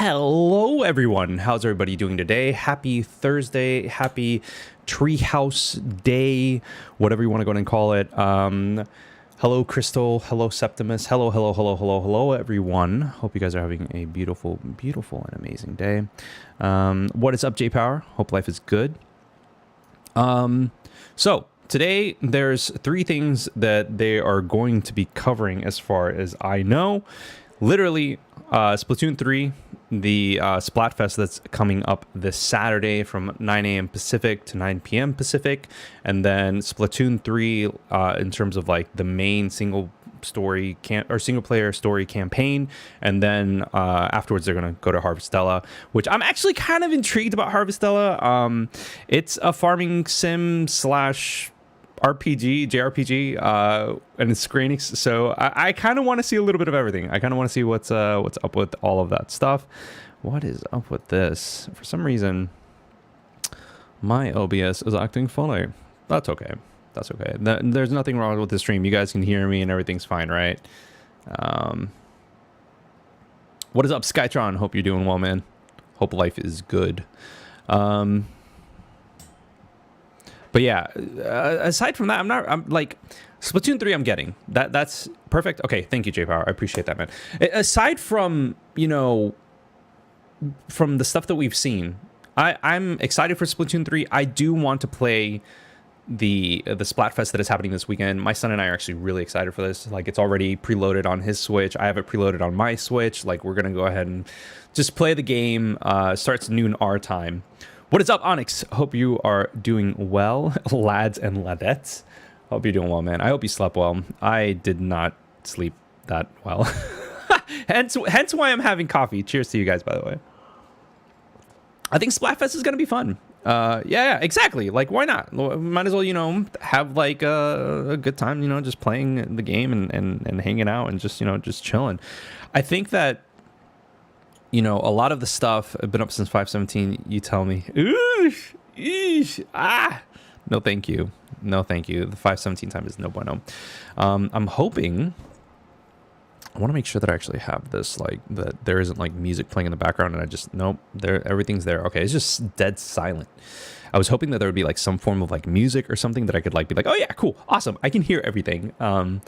Hello, everyone. How's everybody doing today? Happy Thursday. Happy Treehouse Day, whatever you want to go ahead and call it. Hello, Crystal. Hello, Septimus. Hello, everyone. Hope you guys are having a beautiful, beautiful and amazing day. What is up, J-Power? Hope life is good. So today there's three things that they are going to be covering as far as I know. Literally, Splatoon 3, the Splatfest that's coming up this Saturday from 9 a.m. Pacific to 9 p.m. Pacific, and then Splatoon 3 in terms of like the main single player story campaign, and then afterwards they're gonna go to Harvestella, which I'm actually kind of intrigued about. Harvestella, it's a farming sim slash RPG, JRPG, and it's Square Enix, so I kind of want to see a little bit of everything. I kind of want to see what's up with all of that stuff. What is up with this? For some reason, my OBS is acting funny. That's okay. That's okay. There's nothing wrong with the stream. You guys can hear me and everything's fine, right? What is up, Skytron? Hope you're doing well, man. Hope life is good. But yeah, aside from that, I'm like, Splatoon 3 I'm getting. That's perfect. Okay, thank you, J-Power. I appreciate that, man. Aside from, you know, from the stuff that we've seen, I'm excited for Splatoon 3. I do want to play the Splatfest that is happening this weekend. My son and I are actually really excited for this. Like, it's already preloaded on his Switch. I have it preloaded on my Switch. Like, we're going to go ahead and just play the game. Starts noon our time. What is up, Onyx? Hope you are doing well, lads and ladettes. Hope you're doing well, man. I hope you slept well. I did not sleep that well. hence why I'm having coffee. Cheers to you guys, by the way. I think Splatfest is going to be fun. Yeah, exactly. Like, why not? Might as well, you know, have like a good time, you know, just playing the game and hanging out and just, you know, just chilling. I think that, you know, a lot of the stuff I've been up since 5:17. You tell me, oosh, eesh, no, thank you, no, thank you. The 5:17 time is no bueno. I'm hoping. I want to make sure that I actually have this, like, that there isn't like music playing in the background, and I just nope, everything's there. Okay, it's just dead silent. I was hoping that there would be like some form of like music or something that I could like be like, oh yeah, cool, awesome, I can hear everything. I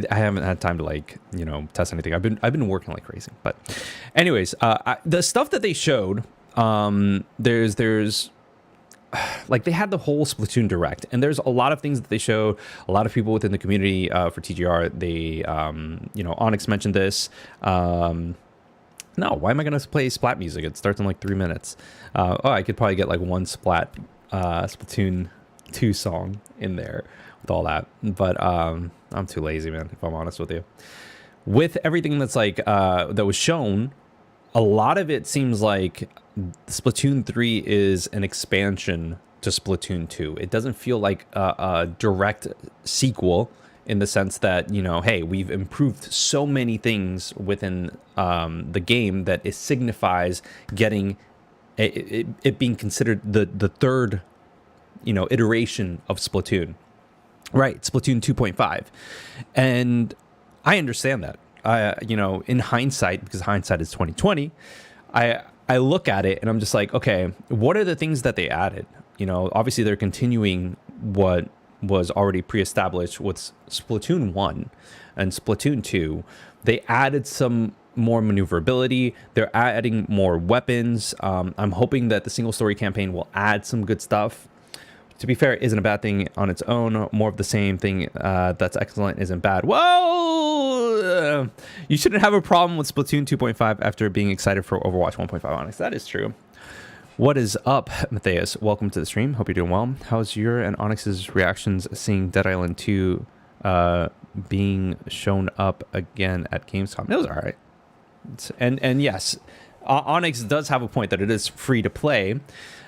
haven't had time to like, you know, test anything. I've been working like crazy. But anyways, the stuff that they showed, there's like, they had the whole Splatoon Direct, and there's a lot of things that they showed. A lot of people within the community for TGR, they you know, Onyx mentioned this. No, why am I gonna play Splat music? It starts in like 3 minutes. Oh, I could probably get like one Splatoon 2 song in there with all that. But I'm too lazy, man, if I'm honest with you. With everything that's like that was shown, a lot of it seems like Splatoon 3 is an expansion to Splatoon 2. It doesn't feel like a direct sequel, in the sense that, you know, hey, we've improved so many things within the game that it signifies getting it being considered the third, you know, iteration of Splatoon, right? Splatoon 2.5, and I understand that. You know, in hindsight, because hindsight is 2020, I look at it and I'm just like, okay, what are the things that they added? You know, obviously they're continuing what was already pre-established with Splatoon 1 and Splatoon 2. They added some more maneuverability. They're adding more weapons. I'm hoping that the single story campaign will add some good stuff. To be fair, it isn't a bad thing on its own. More of the same thing that's excellent isn't bad. Whoa! You shouldn't have a problem with Splatoon 2.5 after being excited for Overwatch 1.5, Onyx. That is true. What is up, Matthias? Welcome to the stream. Hope you're doing well. How's your and Onyx's reactions seeing Dead Island 2 being shown up again at Gamescom? It was all right. And yes, Onyx does have a point that it is free to play.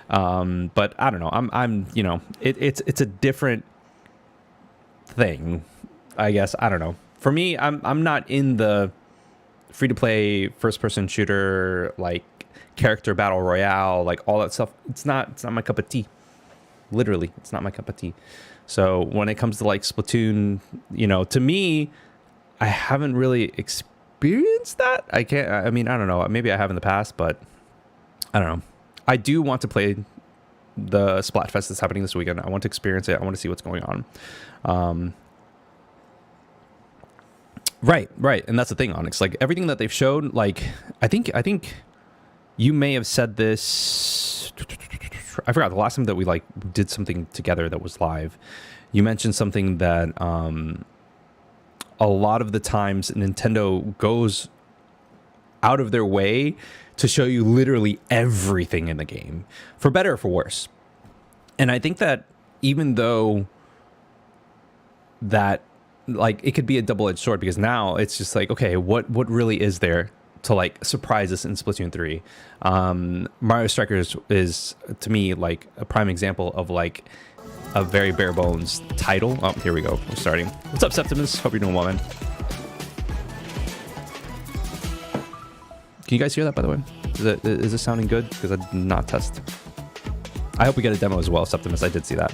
But I don't know. I'm you know, it's a different thing, I guess. I don't know. For me, I'm not in the free to play first person shooter, like character battle royale, like all that stuff. It's not my cup of tea. Literally, it's not my cup of tea. So when it comes to like Splatoon, you know, to me, I haven't really experienced that. I can't. I mean, I don't know. Maybe I have in the past, but I don't know. I do want to play the Splatfest that's happening this weekend. I want to experience it. I want to see what's going on. Right, and that's the thing, Onyx. Like everything that they've showed, like I think you may have said this. I forgot the last time that we like did something together that was live. You mentioned something that a lot of the times Nintendo goes out of their way to show you literally everything in the game, for better or for worse. And I think that even though that like it could be a double-edged sword, because now it's just like, okay, what really is there to like surprise us in Splatoon 3? Mario Strikers is to me like a prime example of like a very bare bones title. Oh, here we go. We're starting. What's up, Septimus? Hope you're doing well, man. Can you guys hear that, by the way? Is this sounding good? Because I did not test. I hope we get a demo as well, Septimus. I did see that.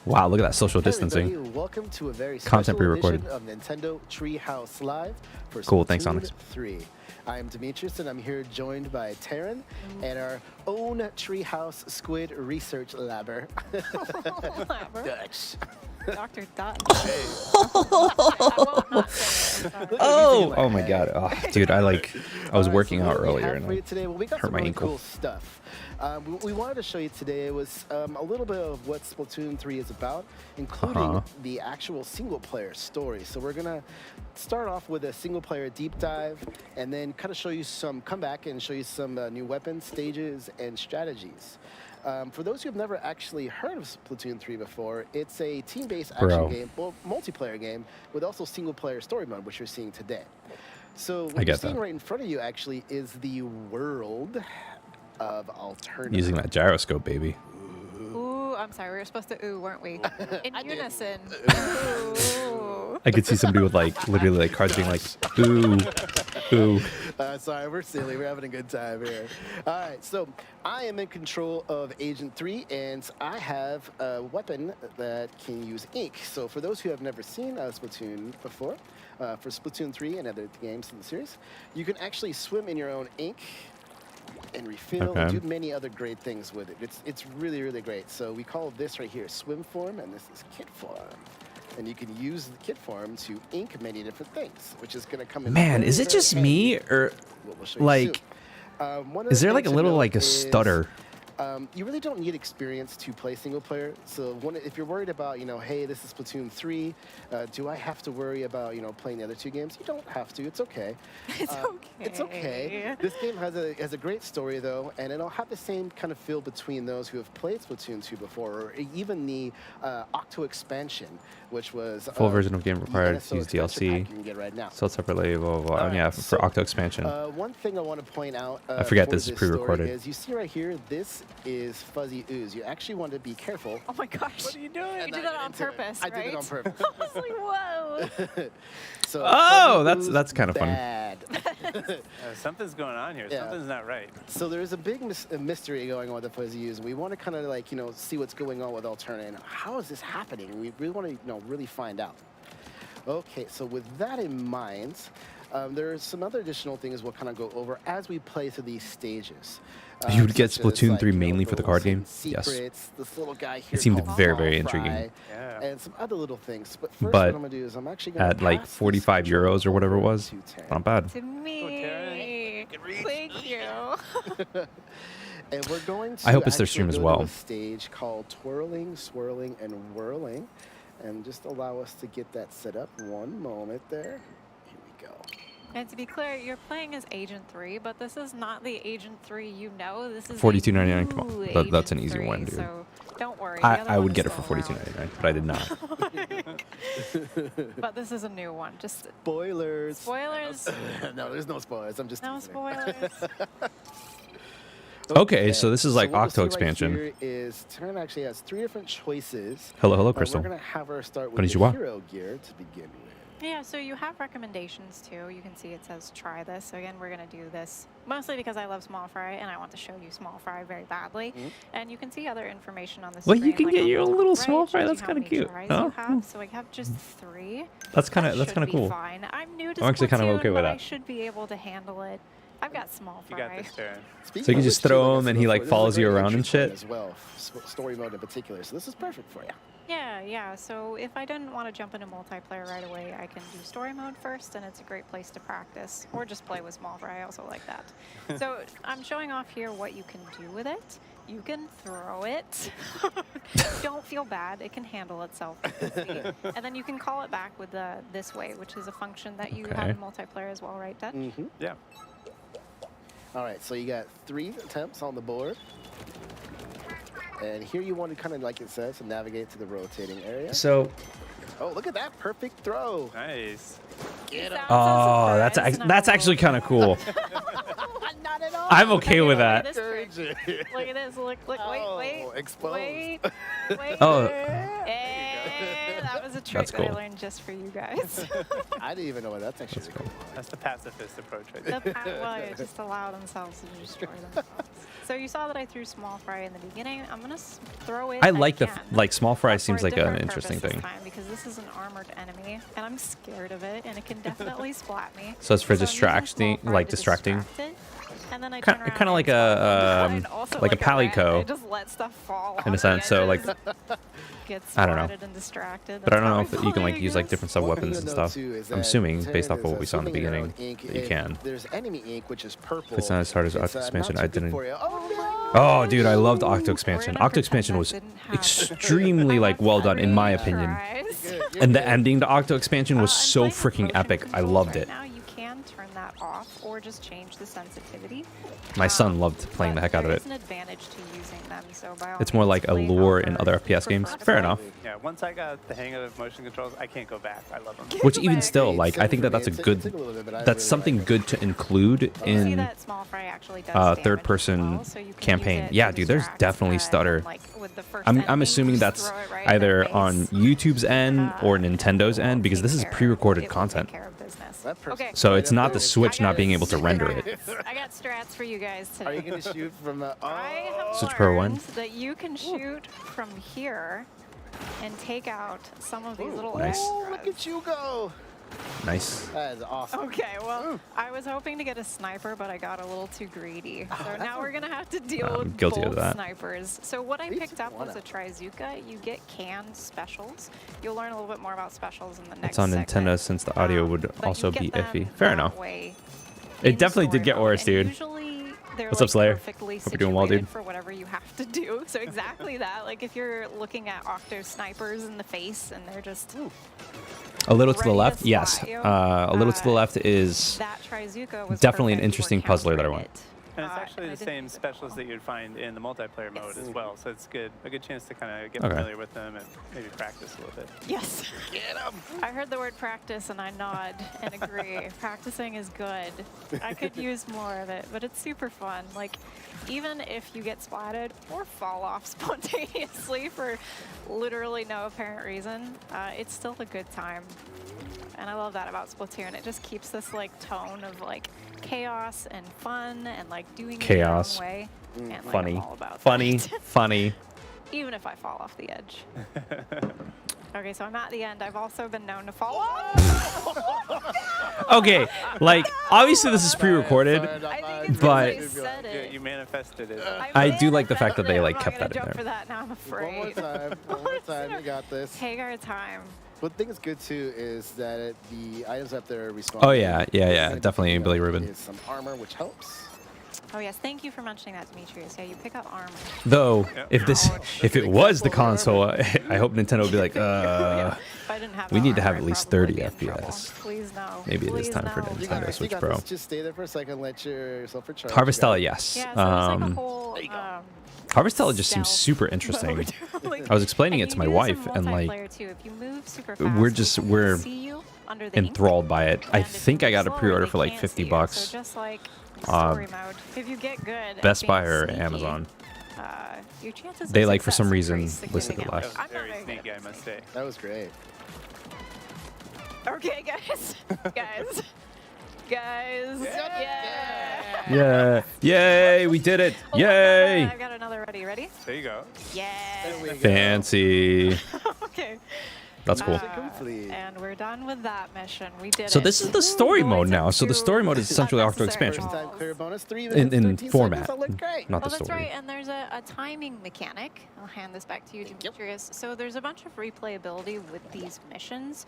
Wow, look at that social distancing. Welcome to a very content pre-recorded of Nintendo Treehouse Live for cool. Thanks, Onyx. 3. I am Demetrius, and I'm here joined by Taryn and our own Treehouse Squid Research Labber. Dutch. Dr. Dutch. Oh my God. Oh, dude, I was working out earlier and I hurt my ankle. Cool stuff. We wanted to show you today was a little bit of what Splatoon 3 is about, including the actual single-player story. So we're gonna start off with a single-player deep dive, and then kind of show you come back and show you some new weapons, stages, and strategies. For those who have never actually heard of Splatoon 3 before, it's a team-based action game, well, multiplayer game, with also single-player story mode, which you're seeing today. So what you're seeing right in front of you actually is the world of Alternative. Using that gyroscope, baby. Ooh, I'm sorry. We were supposed to weren't we? In unison. Ooh. I could see somebody with like literally like cards being like, ooh. Sorry, we're silly. We're having a good time here. All right, so I am in control of Agent 3, and I have a weapon that can use ink. So for those who have never seen Splatoon before, for Splatoon 3 and other games in the series, you can actually swim in your own ink and refill and do many other great things with it. It's really, really great. So we call this right here swim form, and this is kit form. And you can use the kit form to ink many different things, which is going to come in. Man, is it just me, or like, is there like a little like a stutter? You really don't need experience to play single player. So if you're worried about, hey, this is Splatoon 3, do I have to worry about, playing the other two games? You don't have to. It's okay. It's okay. It's okay. This game has a great story, though, and it'll have the same kind of feel between those who have played Splatoon 2 before, or even the Octo expansion, which was full version of game required to use DLC. You can get right now. Sold separately, blah, blah, blah. Yeah, for Octo expansion. One thing I want to point out I forget this is pre-recorded. Is you see right here, this is fuzzy ooze. You actually want to be careful. Oh my gosh. What are you doing? You did that on purpose, I did it on purpose. I was like, whoa. So that's kind of fun. Something's going on here. Yeah. Something's not right. So there's a big mystery going on with the fuzzy ooze. We want to kind of like, see what's going on with Alternative. How is this happening? We really want to, really find out. Okay, so with that in mind, there are some other additional things we'll kind of go over as we play through these stages. You would get Splatoon 3 mainly for the card game? Secrets, Yes. this little guy here It seemed called very, very Fry, intriguing. Yeah. and some other little things. But first, But what I'm going to do is I'm actually going to at like 45 euros or whatever it was, not bad. To me. Thank you. And we're going to I hope it's their actually stream as go to well. a stage called Twirling, Swirling, and Whirling. And just allow us to get that set up. One moment there. Here we go. And to be clear, you're playing as Agent 3, but this is not the Agent 3 you know. This is $42.99. Come on, that's an easy one, dude. So don't worry. I would get it for $42.99, but I did not. But this is a new one. Just Spoilers. spoilers. No, there's no spoilers. I'm just No teasing. spoilers. Okay, so this is like what we'll Octo see right expansion. here is Taryn actually has 3 different choices. Hello, Crystal. We're going to have her start with Konnichiwa. the hero gear to begin with. Yeah, so you have recommendations too. You can see it says try this. So again, we're going to do this mostly because I love small fry and I want to show you small fry very badly. And you can see other information on the Well, screen. you can like get on your the own top little right, small fry. shows you That's how kind of many cute. tries Oh, you have. So I have just 3. that's kind That of should be cool. Fine. I'm new new to I'm actually kind of Splatoon, okay with but I that. should be able to handle it. I've got small You fry. got this turn. Speaking So you of just which, too, throw like I him said and he, like, before, this is a follows you great around and entry point shit? as well, story mode in particular. So this is perfect for you. Yeah. So if I didn't want to jump into multiplayer right away, I can do story mode first, and it's a great place to practice, or just play with small fry. I also like that. So I'm showing off here what you can do with it. You can throw it. Don't feel bad. It can handle itself. You can see. And then you can call it back with the this way, which is a function that you have in multiplayer as well, right, Dutch? Yeah. All right, so you got 3 attempts on the board. And here you want to kind of, like it says, to navigate to the rotating area. So, Oh, look at that perfect throw. Nice. Get him. oh, that's actually kind of cool. Not at all. I'm okay with Look at that. this trick. Look at this. Look. Wait. Exposed. Wait. Oh. Hey, that was a trick That's that I cool. learned just for you guys. I didn't even know what that's actually cool. That's the pacifist approach right there. Well, yeah, just allow themselves to destroy themselves. So you saw that I threw small fry in the beginning. I'm gonna throw it. I like the again, small fry but for seems a like an different interesting purpose thing. this time, because this is an armored enemy, and I'm scared of it, and it can definitely splat me. So it's for I'm using distracting, small fry like to distracting. distract it, and then I Kind turn around of like and splat a them. And also like a rat, palico I just let stuff fall in a off the sense. So like, edges, get I don't know. splatted and distracted. but I That's don't know how if I you can play, like I use like guess. different sub One thing weapons to and note, stuff. too, is I'm that assuming based off of Terran what we is saw in the swimming around beginning ink. that you If can. There's enemy ink, which is purple. It's not as hard as It's, Octo Expansion. not I too good didn't. for you. Oh, no! Oh, dude, I loved Octo We're Expansion. gonna Octo Expansion pretend was that didn't happen. extremely like well done in my opinion. Tries. You're And the good. ending to Octo Expansion was I'm so playing with freaking motion epic. I controls loved right it. Now you can turn that off or just change the sensitivity. My son loved playing the heck out of There it. is an advantage to using them, so by all It's more means, like a play lure in however other you FPS games. prefer to Fair play. enough. Yeah, once I got the hang of motion controls, I can't go back. I love them. Which even back. still, like, I think that that's a It good, took a little bit, but I that's really something like it. good to include You see in that small fry actually does damage as third-person well, so you can campaign. use it Yeah, to dude, there's distract, definitely and, stutter. like, with the first I'm enemy, assuming just that's throw it right in their either face. on YouTube's end or Nintendo's It will end because take this is care of- pre-recorded it will content. take care of business. That person- Okay. So Right it's up not there the is- Switch I not got being able to render it. strats. I got strats for you guys today. Are you going to shoot from the... I have Switch Pro learned 1? that you can shoot from here and take out some of these little Nice. Oh, look extras. at you go. Nice. That is awesome. Okay, well, I was hoping to get a sniper, but I got a little too greedy. So now we're gonna have to deal I'm with guilty of both that. snipers. So what I These picked up one was a up. Trizuka. You get canned specials. You'll learn a little bit more about specials in the next It's on segment. Nintendo since the audio would But also you be get iffy. them Fair that enough. way It in definitely did story get mode, worse, and dude. Usually they're What's like up, Slayer? perfectly Hope you're doing well, situated dude. for whatever you have to do. So exactly that. Like if you're looking at Octo snipers in the face and they're just A little to the ready to left, yes. spot you. A little to the left is that Trizuka was definitely an perfect interesting for puzzler that I countering want. it. And it's And actually I the didn't same use it specials well. that you'd find in the multiplayer mode as well. So it's good, a good chance to kind of get Okay. familiar with them and maybe practice a little bit. Yes. Get him. I heard the word practice and I nod and agree. Practicing is good. I could use more of it, but it's super fun. Like, even if you get splatted or fall off spontaneously for literally no apparent reason, it's still a good time. And I love that about Splatoon. It just keeps this like tone of like chaos and fun and like doing Chaos. it your own way. And, like, funny. I'm all about Funny. that. Funny. Even if I fall off the edge. Okay, so I'm at the end. I've also been known to fall off. Okay, like, obviously this is pre-recorded. I think it's But- because I said Yeah, it. you manifested it. I do like the fact that manifested they, it. like, I'm kept not that in gonna there. jump for that now, I'm One more afraid. time. One more time. You got this. Hagar time. What thing is good too is that the items up there respond. Oh, yeah, definitely Billy Rubin. Is some armor, which helps. Oh yes, thank you for mentioning that, Demetrius. Yeah, you pick up armor. Though, Yep. if it was the console, I hope Nintendo would be like, If I didn't have we that need to armor, have at I'd least probably 30 be in trouble. FPS. Please no. Maybe it is Please time for no. Nintendo You got this. Switch You got Pro. this. Just stay there for a second. Let yourself recharge. Harvestella, You got yes. Yeah, so there's like a Um, whole Harvestella just seems stealth super interesting. mode. Like, I was explaining and it to you my do wife, some and like, multiplayer too. If you move super we're fast, just- people we're can see you under the ink, enthralled by it. I and if think you I got a move pre-order slower, for they like can't 50 see you. bucks. So just like Uh, story mode, if you get good at Best being Buy or sneaky, Amazon. Your chances They, of like, for some success reason, increase listed it significantly. last. That was I'm not very very good sneaky, I at must this. say. That was great. Okay, guys. guys. Guys. Yeah. Yeah. Yay, we did it. Hold on, Yay. I've got another ready. Ready? There you go. Yeah. There we go. Fancy. Okay. That's cool. Complete. And we're done with that mission. We did So it. this is the story Ooh, mode it now. took So the two story mode is essentially after unnecessary expansion. First time calls. clear bonus, 3 In minutes, 13 format, seconds, that looked great. not Oh, the that's story. right. And there's a timing mechanic. I'll hand this back to you, Demetrius. So there's a bunch of replayability with these missions.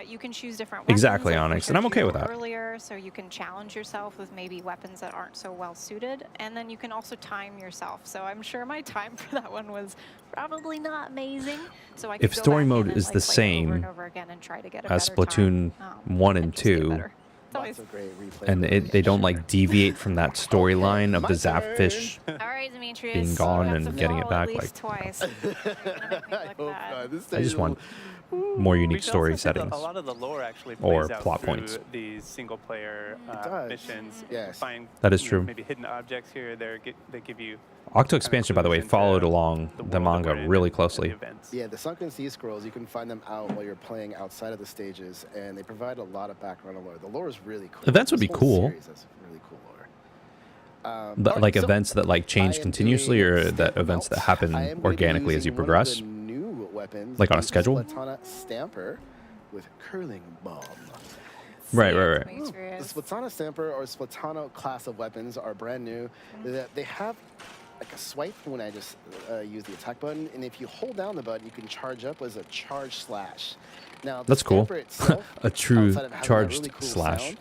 You can choose different weapons. Exactly, like we Onyx, and I'm showed okay you with that. Earlier, so you can challenge yourself with maybe weapons that aren't so well suited, and then you can also time yourself. So I'm sure my time for that one was probably not amazing. So I could If go story back in mode and, is like, the play it over same and over again and try to get a as better Splatoon time, 1 and just get 2, better. It's always. Lots of great replay. and they don't like deviate from that storyline of the Zapfish. All right, Demetrius. being you gone have and to getting it fall back, at least like- twice. You're gonna make me I look hope bad. not. This I just stage want will- more We unique should story also say that settings. A lot of the lore actually or plays out plot through points. these single player does. missions. Yes. Find, That is you know, true. maybe hidden objects here or there. They give you Octo expansion, by the way, clues into followed along the the world that manga we're in really and the closely. events. Yeah, the Sunken Sea Scrolls, you can find them out while you're playing outside of the stages, and they provide a lot of background on lore. The lore is really cool. Events would This be whole cool. series has really cool lore. Like alright, so events that like change I am continuously, doing or stamp that events that melts. happen I am gonna be organically as you using one of progress. the new weapons, Like on a the schedule? Splatana Stamper with curling bomb. Right, See right, it, right. The Demetrius. Splatana Stamper or Splatana class of weapons are brand new. That they have like a swipe when I just use the attack button, and if you hold down the button, you can charge up as a charge slash. Now, the That's cool. Stamper itself, A true outside of having that charged really cool slash.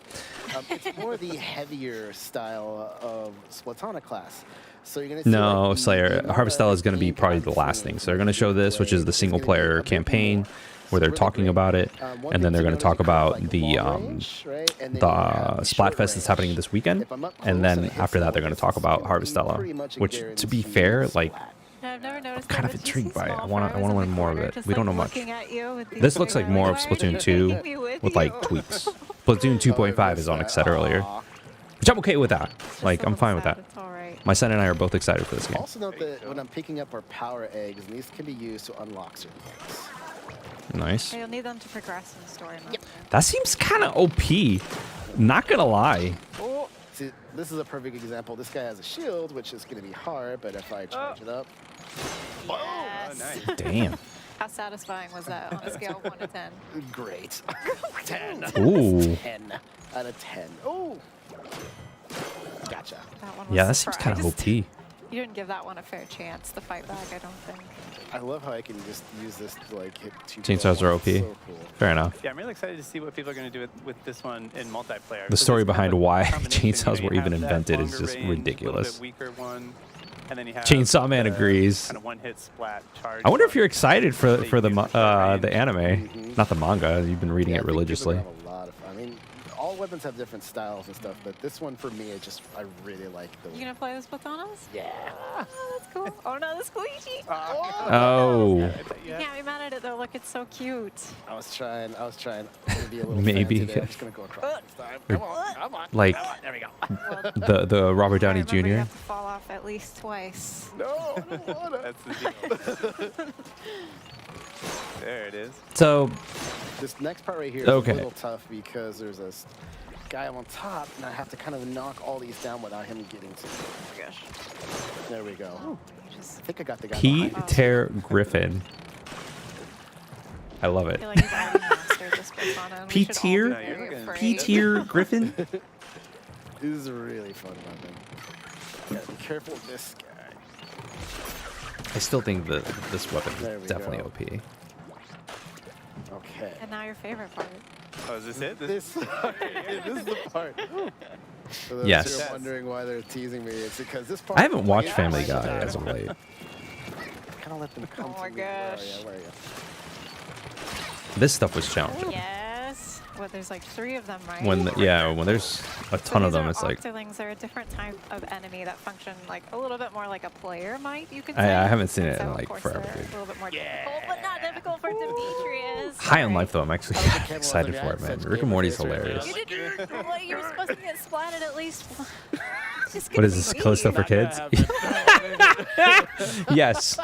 sound, it's more the heavier style of Splatana class. So you're gonna see No, like, Slayer. the Harvestella is going to be game probably the path last between thing. So they're going to show this, which is the it's single gonna be a player bit campaign, more. where they're Really talking great. about it, One and then thing they're to going to note talk is you have, about like, the long range, right? And then you have the short Splatfest that's happening range. this weekend, If I'm up and close then and it hits after that they're going someone, to talk it's about gonna be Harvestella, pretty much a which, to be guaranteed fair, like Yeah, I've never noticed kind that, of but you intrigued see by it. small I want fries to in learn the more of corner it. just, We don't know like, much. looking at you with these This looks like big more of eyes. Why are you Splatoon 2 taking me with with like you? tweaks. Splatoon 2.5 is Onyx said earlier, Aw. which I'm okay with that. Just Like a I'm little fine with sad, that. It's all right. My son and I are both excited for this game. Also note that when I'm picking up our power eggs, and these can be used to unlock certain things. Nice. You'll need them to progress in the story mode. That seems kind of OP. Not gonna lie. Oh, see, this is a perfect example. This guy has a shield, which is going to be hard, but if I charge it up, Yes. nice. Damn. How satisfying was that on a scale of 1 to 10? great. 10. Ooh. 10 out of 10. Oh, gotcha. That one was Yeah, that seems kind of surprised. OP. You didn't give that one a fair chance to fight back, I don't think. I love how I can just use this to like hit two. Chainsaws are OP. So cool. Fair enough. Yeah, I'm really excited to see what people are going to do with this one in multiplayer. The 'cause story it's kind behind of a why combination, chainsaws you were have even that invented is longer just range, ridiculous. A little bit weaker one, and then you have Chainsaw Man the agrees. Kind of one-hit splat charge. I wonder if you're one. excited for They the use for short range. anime, not the manga. You've been reading Yeah, it I think religiously. people have a lot of fun. I mean, all weapons have different styles and stuff, but this one for me, I really like the. You gonna play with Splatonas? Yeah. Oh, that's cool. Oh no, the squeegee! Oh, You Yeah. can't be mad at it though. Look, it's so cute. I was trying. I'm gonna be a little Maybe. fan today. I'm just gonna go across this time. Come on, come on. like There we go. Well, the Robert Downey remember, you Jr. have to fall off at least twice. No, I don't wanna. That's the deal. There it is. So This next part right here is Okay. a little tough because there's a guy on top, and I have to kind of knock all these down without him getting to me. Oh my gosh. There we go. You just I think I got the guy Pete behind me. Ter Griffin. I love it. feel like you've already mastered this Splatoon. and we should all P-tier? be No, you're very looking- afraid. P tier Griffin. This is a really fun weapon. Gotta be careful with this guy. I still think that this weapon There is we definitely go. OP. Okay. And now your favorite part. Oh, is this it? This is the part. For those Yes. who are Yes. wondering why they're teasing me, it's because this part. I haven't watched Yeah, Family I Guy should- as of late. Kind of let them come Oh my to me. Where are gosh. you? Where are you? This stuff was challenging. Yes. What, there's like 3 of them, right? When when there's a So ton of these them, are it's like octolings. They're a different type of enemy that function like a little bit more like a player might, you could I say. haven't seen it So, in, of like, course, forever, they're dude. a little bit more difficult, but not difficult for Demetrius. high on Sorry. life though. I'm actually the camera excited was for like, it, I man. had Rick such and Morty's gamer face right hilarious. You didn't. Well, you were supposed to get splatted at least. It's just What gonna is be this, me. Callisto for kids? Yes,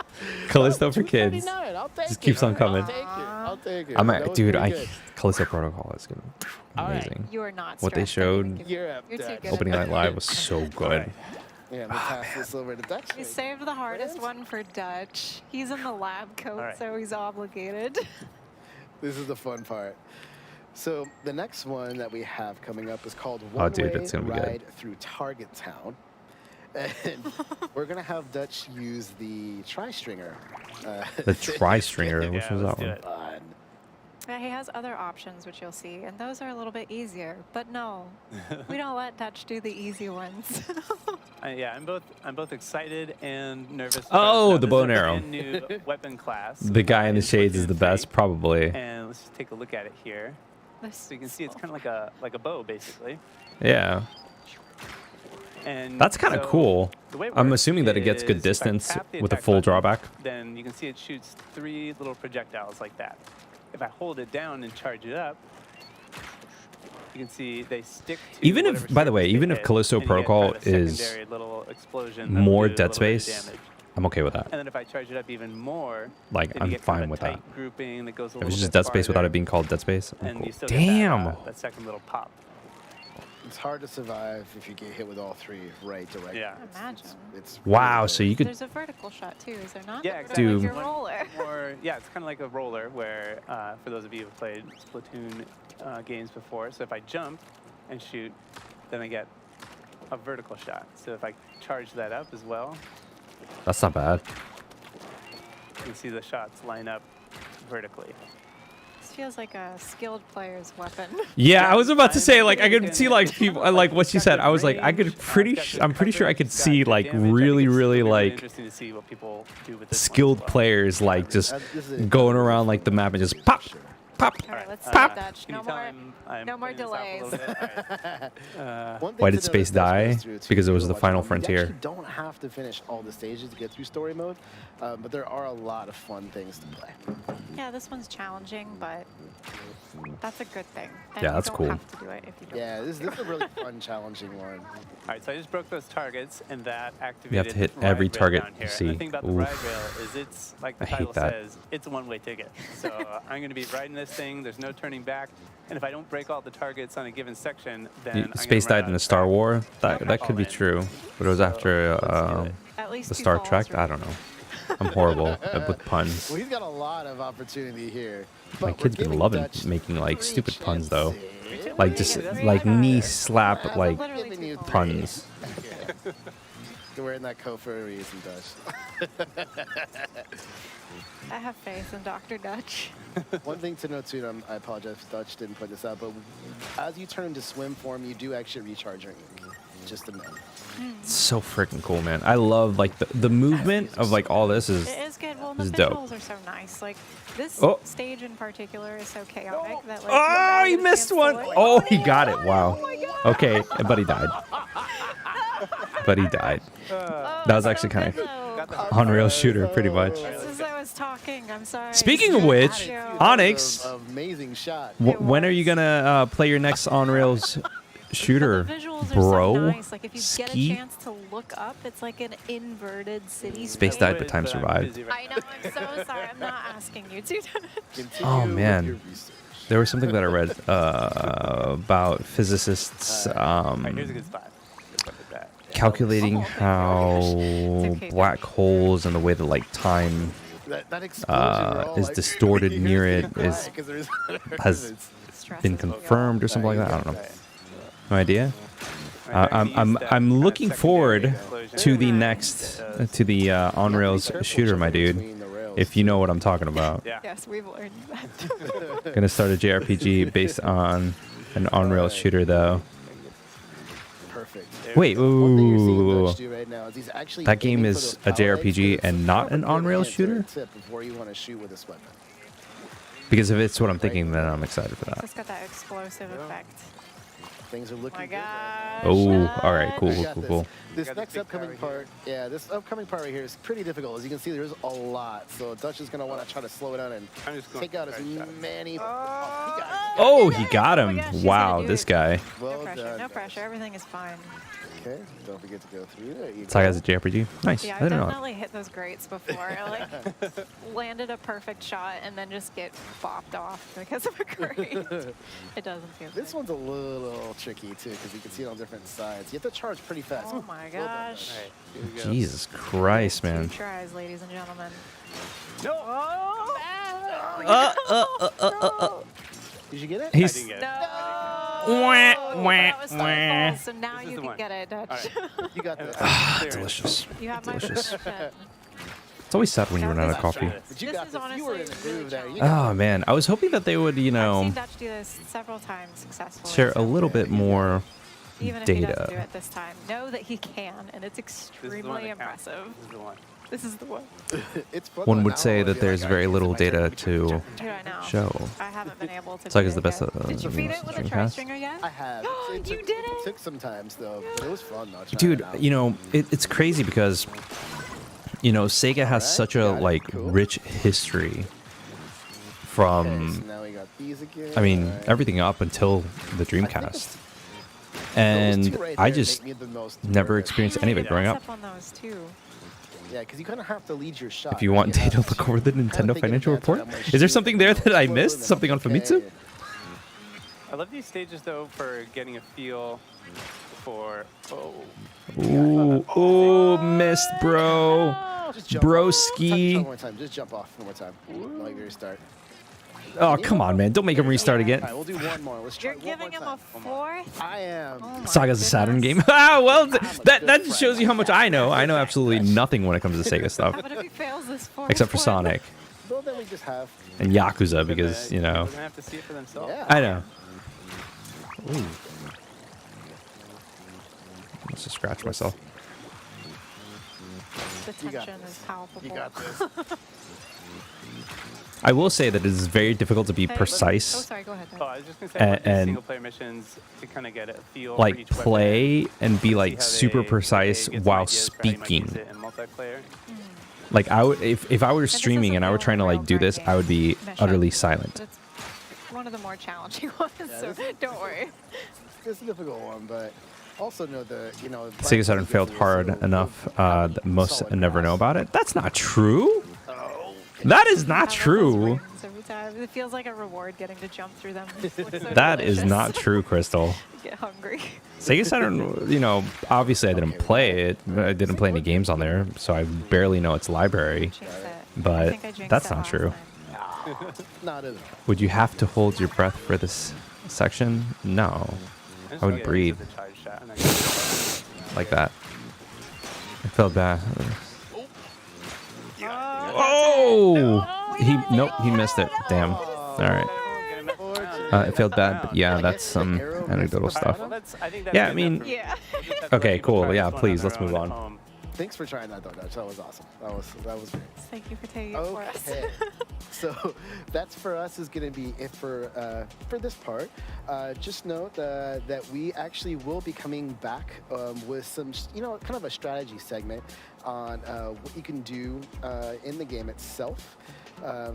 Callisto for kids. I'll take Just keeps on coming. I'll take it. I'll take it. I'm That was dude. pretty I good. Callisto Protocol is gonna All right. amazing. You are not. What they stressed. I'm gonna showed- give you- You're up, You're too Dutch. good. Opening Night Live was so good. Yeah, let me pass this over to Dutch. You saved the hardest Friends? one for Dutch. He's in the lab coat, All right. so he's obligated. This is the fun part. So the next one that we have coming up is called Oh, dude, One-Way that's gonna be good. Ride Through Target Town. And we're going to have Dutch use the tri-stringer. The tri-stringer, which was let's that do one? it. Fun. Yeah, he has other options, which you'll see, and those are a little bit easier. But no, we don't let Dutch do the easy ones. Yeah, I'm both excited and nervous. Oh, because, the this bow is and a arrow. brand new weapon class. The guy in the shades is Splatoon the best, 3. probably. And let's just take a look at it here. So you can see it's kind of like a bow, basically. Yeah. And That's kind of so cool. the way it I'm works assuming that it gets good is if I distance tap the with a attack full button, drawback. Then you can see it shoots 3 little projectiles like that. If I hold it down and charge it up, you can see they stick to Even if, whatever by the way, surface even they if hit, Callisto and you get kind Protocol of a is secondary little explosion that'll more do a Dead little bit of Space, damage. I'm okay with that. And then if I charge it up even more, Like, then you I'm get kind fine of a with tight that. grouping that goes a If little it's just bit Dead Space without farther, it being called Dead Space, I'm and cool. you still Damn. get that second little pop. It's hard to survive if you get hit with all 3 right directly. Yeah. Imagine. It's Wow, really so you could... There's a vertical shot too, is there not? Yeah, Or exactly. Dude. like your roller. Or yeah, it's kind of like a roller where, for those of you who've played Splatoon games before, so if I jump and shoot, then I get a vertical shot. So if I charge that up as well, That's not bad. you can see the shots line up vertically. This feels like a skilled player's weapon. Yeah, I was about to say, like, I could see, like, people, like what she said. I was like, I'm pretty sure I could see, like, really, like, interesting to see what people do with this skilled one as well. players, like, just This is a- going around, like, the map and just pop, pop. All right, let's Pop. see Dutch. Can No you tell more. I'm no more putting this off a little bit? All right. One thing Why to did note space as Dutch die? goes through, too, Because it if was you the watch final them, frontier. You actually don't have to finish all the stages to get through story mode, but there are a lot of fun things to play. Yeah, this one's challenging, but that's a good thing. And Yeah, you that's don't cool. have to do it if you don't Yeah, want this to. is a really fun, challenging one. All right, so I just broke those targets, and that activated. You have to hit the ride every rail target down you here. see. And the thing about the Oof. ride rail is it's like the I hate title that. says, it's a one-way ticket. So I'm going to be riding this thing. There's no turning back, and if I don't break all the targets on a given section, then I'm Space gonna run died out in the of Star track. War. That Okay. could be All in. true, but it was after At least the 2 Star falls Trek. are- I don't know. I'm horrible with puns. Well, he's got a lot of opportunity here. My but we're kid's been giving loving Dutch making like 3 stupid puns though, chances. like just Yeah, like yeah. knee slap like Literally Giving 2 you falls. puns. You're wearing that coat for a reason, Dutch. I have faith in Dr. Dutch. One thing to note too, and I apologize if Dutch didn't put this out, but as you turn into swim form, you do actually recharge your ink. Just a note. It's so freaking cool, man. I love like the movement of like all this is It is good. Well, the This is dope. visuals are so nice. Like this Oh. stage in particular is so chaotic that like. Oh, you he never get a missed chance one. to, like, Oh, he got it. Wow. my God. Okay, but he died. But he died. Oh, That was so actually kind good, of though. on-rail shooter, pretty much. Just as I was talking, I'm sorry. Speaking of which, Yeah. Onyx, Amazing shot. when are you gonna play your next on-rails shooter, The visuals are bro? so nice. Like if you get Ski? a chance to look up, it's like an inverted city. Space died, but time I'm survived. busy right I know. I'm so sorry. I'm not asking you to. Continue Oh, with man. your research. There was something that I read about physicists All right, here's a good spot. Just look at that. calculating Oh, how It's okay, black holes and the way that like time That explosion, we're all is like, distorted here's near the it is quiet 'cause there's has Stresses been me out. confirmed or something like that. I don't know. Right. No idea. All right, I'm I'm gonna use that I'm kind of looking secondary forward explosion. to the Nice. next Does- to the on Be rails careful shooter, my jumping dude. between the rails. If you know what I'm talking about. Yeah. Yes, we've learned that. Gonna start a JRPG based on an on rails shooter though. Perfect. There Wait, we go. One thing you're seeing ooh. Dutch do right now is he's actually That game aiming is for those a power legs, JRPG but and it's not sort of an a good on-rails hint or a shooter? tip before you want to shoot with this weapon. Because if it's what I'm thinking, then I'm excited for that. Just got that explosive effect. Things are looking My good. Right gosh. Oh, all right, cool, now. cool, I got cool, this. cool. This Got the next big upcoming tower part, yeah, this upcoming part right here is pretty difficult. As you can see, there's a lot. So Dutch is gonna want to try to slow it down and I'm just going take out as for a shot. many. Oh, he got him. Yeah, she's Wow, gonna do this it. guy. Well No pressure. done, No Dutch. pressure. Everything is fine. Okay, don't forget to go through there. You Saga go. has a JRPG. Nice. Yeah, I I've didn't know. definitely hit those grates before. I like landed a perfect shot and then just get bopped off because of a grate. It doesn't feel This good. one's a little tricky too, because you can see it on different sides. You have to charge pretty fast. Oh my Well done, gosh. All right, here we go. Jesus Christ, man. 2 tries, ladies and gentlemen. No. Oh! Did you get it? I He's didn't get it. No. Wah, That was so wah. close, so now This is you the can one. get it, Dutch. All right. You got this. Clearance. delicious. You have my Delicious. permission. It's always sad when you run out of That's coffee. right. But you This got is this. You were in honestly the really groove there. You challenging. got Oh man, I was hoping that they would, I've seen Dutch do this several times successfully. share a so little bit more even if he doesn't do data. it this time, know that he can, and it's This is the one extremely that counts. impressive. This is the one. This is the one. It's fun One though. would Now say I wanna that be there's like, very alright, little it's my turn data be turn. Dude, I know. show. I haven't been able to. It's like do it's the it best yet. of, Did you beat it with a Dreamcast. tri-stringer yet? I have. It You took, did it? It took some times though, but it was fun though. trying Dude, it out. you know, it's crazy because, you know, Sega has Alright, such a got it, like cool. rich history Okay, from, so now we got these again. I mean, alright. everything up until the it's- Dreamcast. Those And two right I there just make me the most never nervous. experienced Yeah, any of you it growing mess up. on those too. Yeah, because you kind of have to lead your shot. If you right? want have data, look over the kinda Nintendo think in financial advance, alright, report. I'm gonna Is there shoot something and there go that I slow, missed? then Something on okay. Famitsu? I love these stages though for getting a feel for. Oh. Ooh, missed, bro. Just jump Broski. off. One more time. Just jump off one more time. Like you restart. Oh, come on, man. Don't make him restart All again. right, we'll do one more. Let's try You're one more giving him time. a fourth? I am. Oh my Saga's a Saturn goodness. game. Ah, well, I'm a that good shows friend. you how much I know. I know absolutely nothing when it comes to Sega How stuff, about if he fails this fourth except for one? Sonic Well, then we just have. and Yakuza because, you know. They're gonna have to see it for themselves. Yeah. I know. Ooh. I must have scratched myself. The You got tension this. is palpable. You got this. I will say that it is very difficult to be Hey, Oh, precise, sorry, go ahead. Oh, I was just gonna say, And- I want these and- single player missions to kind of get a feel for like each weapon play and be see like how super they precise get some while ideas for how you might use speaking. it in multiplayer. Like I would, if I were this is streaming a and I were real trying to like do this, I would be mission. utterly silent. But it's one of the more challenging ones, so don't worry. It's a difficult one, but also know the Sega Saturn failed hard enough that most never know about it. That's not true. Oh, That is not Have those true. rings every time. It feels like a reward getting to jump through them. It looks so That is delicious. not true, Crystal. Get hungry. Sega Saturn, you know, obviously I didn't play it. I didn't play any games on there, so I barely know its library. Jinx it. But I think I jinxed that's it not last true. time. not at all. Would you have to hold your breath for this section? No, I'm just I would gonna get breathe. into the charge shot and then like that. I felt bad. Oh, He nope, he missed it. Damn. All right. It felt bad, but yeah, that's some anecdotal stuff. Yeah, I mean- Yeah. Okay, cool. Yeah, please, let's move on. Thanks for trying that though, Dutch. That was awesome. That was great. Thank you for taking it for us. Okay, so that's for us is going to be it for this part. Just note that we actually will be coming back with some, kind of a strategy segment on what you can do in the game itself.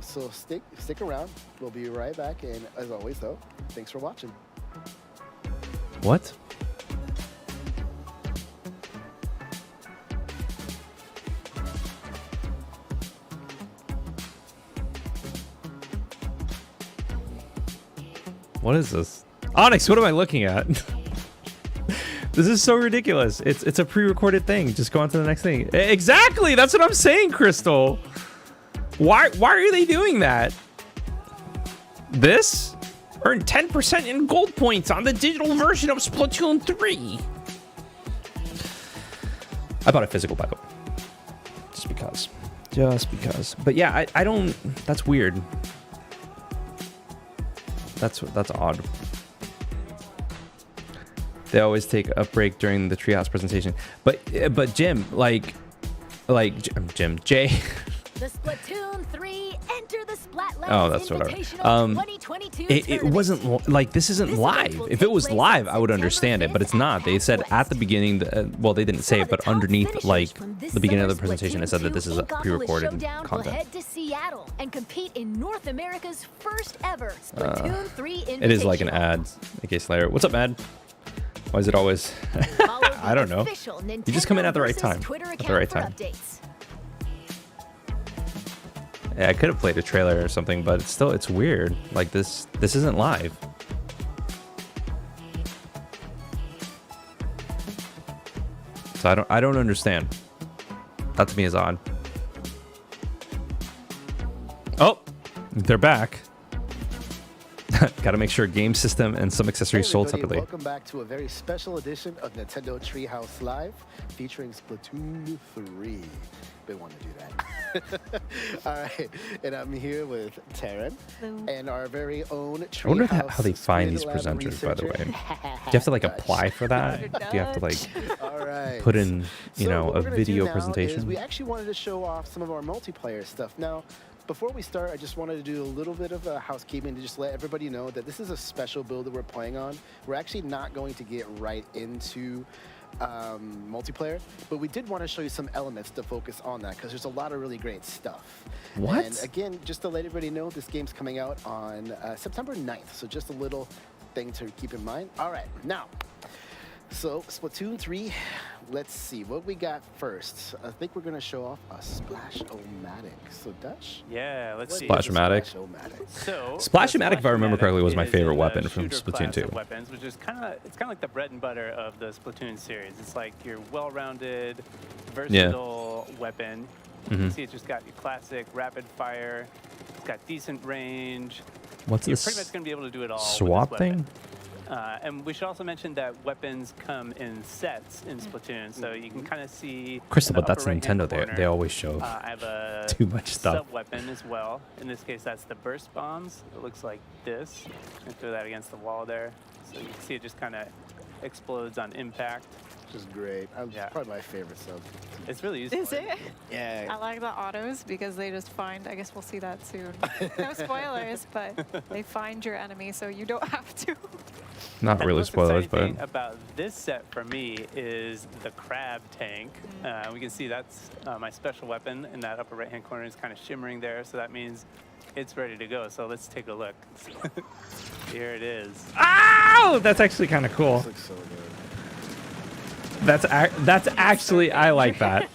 So stick around. We'll be right back. And as always, though, thanks for watching. What? What is this? Onyx, what am I looking at? This is so ridiculous. It's a pre-recorded thing. Just go on to the next thing. Exactly. That's what I'm saying, Crystal. Why are they doing that? This? Earn 10% in gold points on the digital version of Splatoon 3. I bought a physical, by the way. Just because. Just because. But yeah, I don't... That's weird. That's odd. They always take a break during the Treehouse presentation. But Jim, Jay... The Splatoon 3 Enter the Splatfest Oh, that's whatever. Invitational 2022 It tournament. wasn't like this isn't This live. event will If it take was place live, on I would September understand it, but 5th it's not. They at said at the West. beginning, well, they didn't say Some it, of the but top underneath, finishers like from this the beginning of the summer's presentation, it said that this is a Splatoon 2 pre-recorded Showdown will content. head to Seattle and compete in North America's first ever Splatoon 3 Invitational. It is like an ad. Okay, Slayer. What's up, Ad? Why is it always? Follow the I don't know. official You just come in at the right Nintendo time. versus Twitter At the account right for time. updates. Yeah, I could have played a trailer or something, but it's weird. Like this isn't live. So I don't understand. That to me is odd. Oh, They're back. Got to make sure game system and some accessories sold separately. Welcome back to a very special edition of Nintendo Treehouse Live featuring Splatoon 3. Been wanting to do that. All right, and I'm here with Taryn and our very own Treehouse. I wonder how they find these Squid Lab presenters, by the way. researcher. Do you have to like apply for that? Do you have to like All right. put in, you So know, what a we're gonna do video now is presentation? we actually wanted to show off some of our multiplayer stuff. Now, before we start, I just wanted to do a little bit of housekeeping to just let everybody know that this is a special build that we're playing on. We're actually not going to get right into multiplayer, but we did want to show you some elements to focus on that because there's a lot of really great stuff. What? And again, just to let everybody know, this game's coming out on September 9th, so just a little thing to keep in mind. All right, now, so Splatoon 3, let's see what we got first. I think we're going to show off a Splash-O-Matic. So Dutch? Yeah, let's see. Splash-O-Matic. Splash-O-Matic. So Splash-O-Matic, if I remember correctly, was my is favorite in the weapon from shooter Splatoon class 2. of weapons, which is kind of like the bread and butter of the Splatoon series. It's like your well-rounded, versatile weapon. You can see it's just got your classic rapid fire. It's got decent range. What's You're this pretty much going to be able to do it all. swap with this weapon. thing? And we should also mention that weapons come in sets in Splatoon, so you can kind of see. Crystal, in the but that's upper right-hand Nintendo. corner, They always show I have a too much stuff. sub-weapon as well. In this case, that's the burst bombs. It looks like this. And throw that against the wall there. So you can see it just kind of explodes on impact. Which is great. Yeah. Probably my favorite sub. It's really useful. Is it? Yeah. I like the autos because they just find, I guess we'll see that soon. No spoilers, but they find your enemy so you don't have to. Not And the really most spoilers, exciting but thing about this set for me is the crab tank. We can see that's my special weapon in that upper right-hand corner is kind of shimmering there, so that means it's ready to go. So let's take a look. Here it is. ow! That's actually kind of cool. This looks so good. That's actually I like that.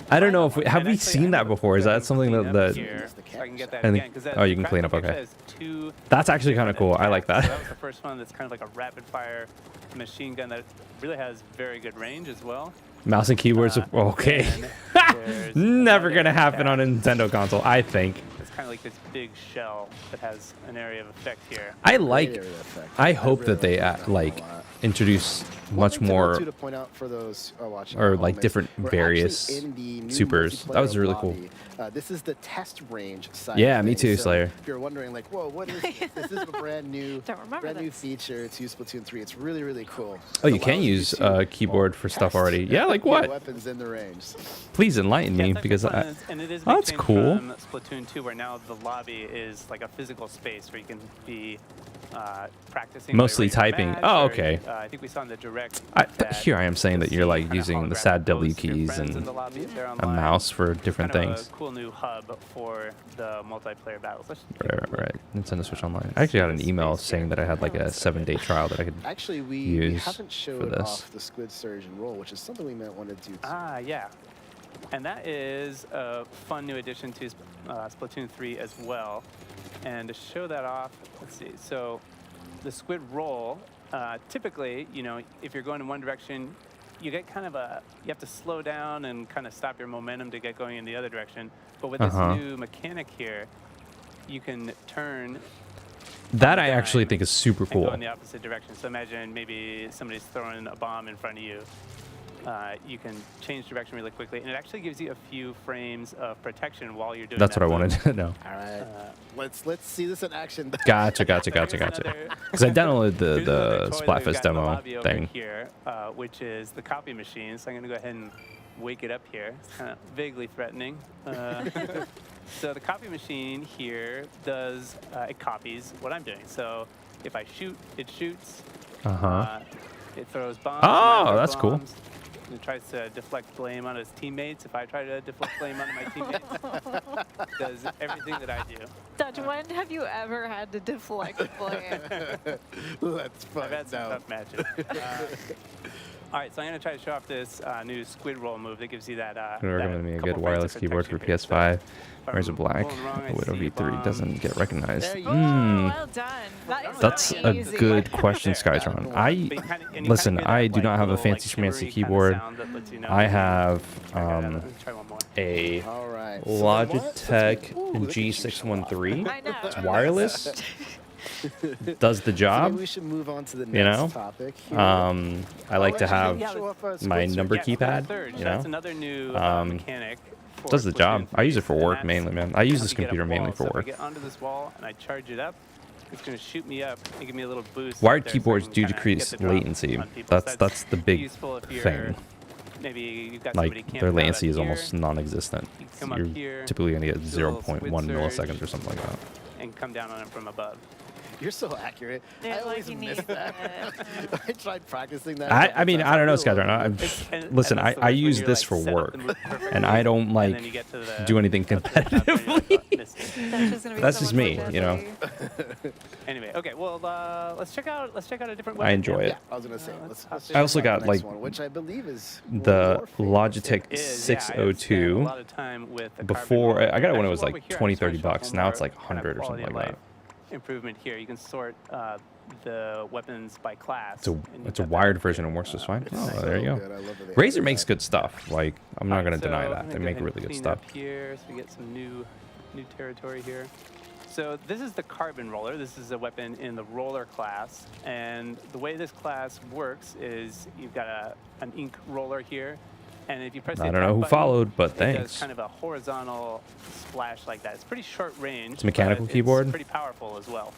I don't know if we have we seen that before. Is that something that Here, so I can get that and- again, 'cause that oh, you can crab clean up, tank okay. has two that's actually kind of different cool. I like attacks. So that. that was the first one that's kind of like a rapid fire machine gun that really has very good range as well. Mouse and keyboards. Okay. And there's Never another gonna happen on a attack. Nintendo console, I think. It's kind of like this big shell that has an area of effect here. I Great like. area of effect. I hope that they like that like a lot. introduce One much thing to note, more too, to point out for those watching or at like home is different we're actually various in the new supers. That was multiplayer really cool. lobby. This is the test range side. Yeah, of me things. too, So Slayer. If you're wondering, like, whoa, what is this? This is a brand new, Don't remember brand new this. feature to Splatoon 3. It's really, really cool. Oh, you It can allows use to, keyboard for stuff test already. Yeah, like your what? weapons in the range. Please enlighten me Yeah, it's because actually I. fun, and it is a Oh, big that's change cool. from Splatoon 2, where now the lobby is like a physical space where you can be practicing. Mostly while you're typing. ready for a Oh, match, okay. or, I think we saw in the direct. Here I am saying that you're you'll see like kinda using the holographic sad W ghosts of your keys friends in and the lobby if they're a online. mouse for different Kind of things. a cool new hub for the multiplayer battles. Let's take Right, a look. right. Nintendo Switch Online. I actually got an email saying that I had like a 7-day trial that I could. Actually, we Use haven't for showed this. off the Squid Surge and roll, which is something we might want to do. Ah, yeah. And that is a fun new addition to Splatoon 3 as well. And to show that off, let's see. So the squid roll, typically, you know, if you're going in one direction, you get kind of you have to slow down and kind of stop your momentum to get going in the other direction. But with this new mechanic here, you can turn That I actually think is super and go cool. in the opposite direction. So imagine maybe somebody's throwing a bomb in front of you. You can change direction really quickly, and it actually gives you a few frames of protection while you're doing That's that what I move. wanted to know. All right, let's see this in action. Gotcha. Here's Because I another- downloaded here's the another toy that we've Splatfest got in the demo lobby over thing. here, which is the copy machine. So I'm going to go ahead and wake it up here. It's kind of vaguely threatening. So the copy machine here does, it copies what I'm doing. So if I shoot, it shoots. It throws bombs. Oh, and I throw that's cool. bombs. And it tries to deflect blame on his teammates. If I try to deflect blame onto my teammates, it does everything that I do. Dutch, when have you ever had to deflect blame? Let's find I've had some out. tough matches. All right, so I'm going to try to show off this new squid roll move that gives you that. Recommend me a couple good frames of wireless keyboard for protection PS5. here. So Where's if the I'm black? rolling wrong, I Widow see V3 doesn't bombs. get recognized. There you Oh, go. well done. That is That's so a easy. good question, Skytron. But I you kinda- and you listen. kinda I hear do that, not have a little, fancy shimmery schmancy kinda keyboard. sound that lets you know I that you- have Let me try one more. a All right. Logitech Ooh, look at you show off. G613. I know. It's wireless. Does the So job. maybe we should move on to the next You know? topic here. I like to actually, have show off, my Squid Surge. number Yeah, keypad. Squid Surge, You that's know, another new mechanic. For does the Splatoon job. I 3, use it for and work that's mainly, man. I use how this to get up computer mainly walls. for So work. If I get onto this wall and I charge it up, it's going to shoot me up and give me a little boost. Wired there so I keyboards can do kinda decrease get the drop latency. on people. So That's the big useful if you're, thing. Maybe you've got somebody Like camping their out latency up is here, almost non-existent. You come up You're here, typically gonna get do a little 0.1 Squid Surge. milliseconds or something like that. and come down on it from above. You're so accurate. They're I like, always you miss need that. it. I tried practicing that. I mean, I don't know, Skydrawn. Listen, that's the I worst when use you're, this like, for set up work, the move perfectly, and I don't and like then you get to the- do anything up to the top and you're like, competitively. "Oh, missed it." That's just gonna be That's so just much me, more you know? deadly. Anyway, okay, well, let's check out a different I weapon. enjoy Yeah, it. I was gonna say. Let's Let's hop I also check out got, the next like, one, which I believe is The Logitech It is, yeah, I have spent a 602. lot of time with the Before carbon I got it when it was Actually, like over here, 20, I just wanna 30 show off bucks. one Now more it's like kind of 100 or quality something of like life that. improvement here. You can sort the weapons by class. It's a and you've it's a got that wired up version here. and works just fine. It's Oh, nice. there you go. Good. I love that they Razer added makes that. good stuff. Like I'm not Alright, gonna deny so I'm that. gonna They go make ahead and really good clean stuff. up here, so we get some new territory here. So this is the carbon roller. This is a weapon in the roller class, and the way this class works is you've got an ink roller here, and if you press the I don't know attack who button, followed, but it thanks. does kind of a horizontal splash like that. It's pretty short range. It's a mechanical but keyboard? It's pretty powerful as well.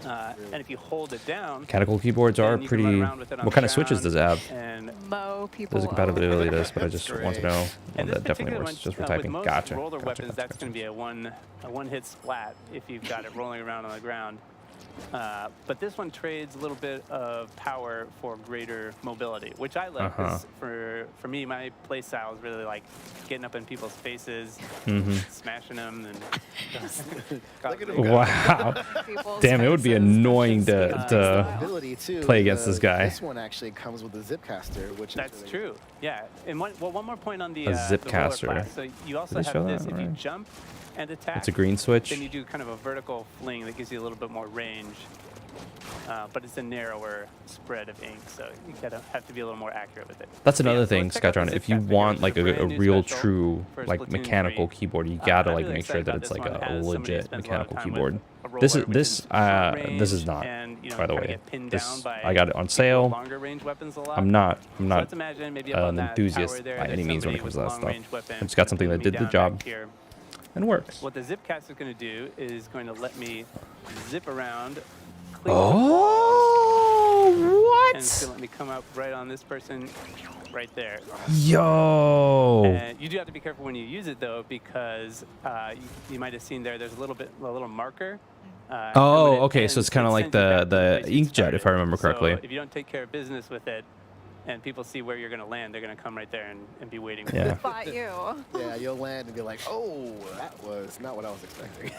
And if you hold it down, Mechanical keyboards are then you can run pretty. around with it on What the kind of switches ground does it have? And Mow people. There's a compatibility to this, but I just That's want to great. know. Well, And this that definitely particular works one, just for with typing. most Gotcha. roller Gotcha, weapons, gotcha, that's gotcha. going to be a one-hit splat if you've got it rolling around on the ground. But this one trades a little bit of power for greater mobility, which I like. 'Cause for me, my play style is really like getting up in people's faces, smashing them, and Look at him causing- go. Wow. People's Damn, it would be faces. annoying That's to Ability too. play against this guy. This one actually comes with a zip caster, which That's is really true. Yeah, and one more point on the A zip the roller caster. class. So you also Did they show have this. that? If you Alright. jump and attack, It's a green switch. then you do kind of a vertical fling that gives you a little bit more range. But it's a narrower spread of ink, so you have to be a little more accurate with it. That's So yeah, another so thing, let's check out the Skytron. zip If you caster here, want which like is a brand new real special true for like Splatoon mechanical 3. keyboard, you gotta I'm like really make sure excited that about it's this like one. a As somebody who legit spends a lot of mechanical time keyboard. with a This roller, is which this short this is range not. and, you know, By the kinda way, get pinned this down by I got it on people with sale. longer range weapons a lot. I'm not So let's imagine maybe up an on that enthusiast tower there, by there's any means when it somebody comes to that with a stuff. long-range weapon I just got something that pinning me did the down job back here. and works. What the zip caster is going to do is going to let me zip around, clear the wall, Oh, and it's going to what? let me come up right on this person right there. Yo. And you do have to be careful when you use it though, because you might have seen there's a little marker. And Oh, when it okay, so ends, it's kinda it like sends you back to the place you inkjet, if I remember started. correctly. So if you don't take care of business with it, and people see where you're going to land, they're going to come right there and be waiting for Yeah. you. Spot you. Yeah, you'll land and be like, oh, that was not what I was expecting.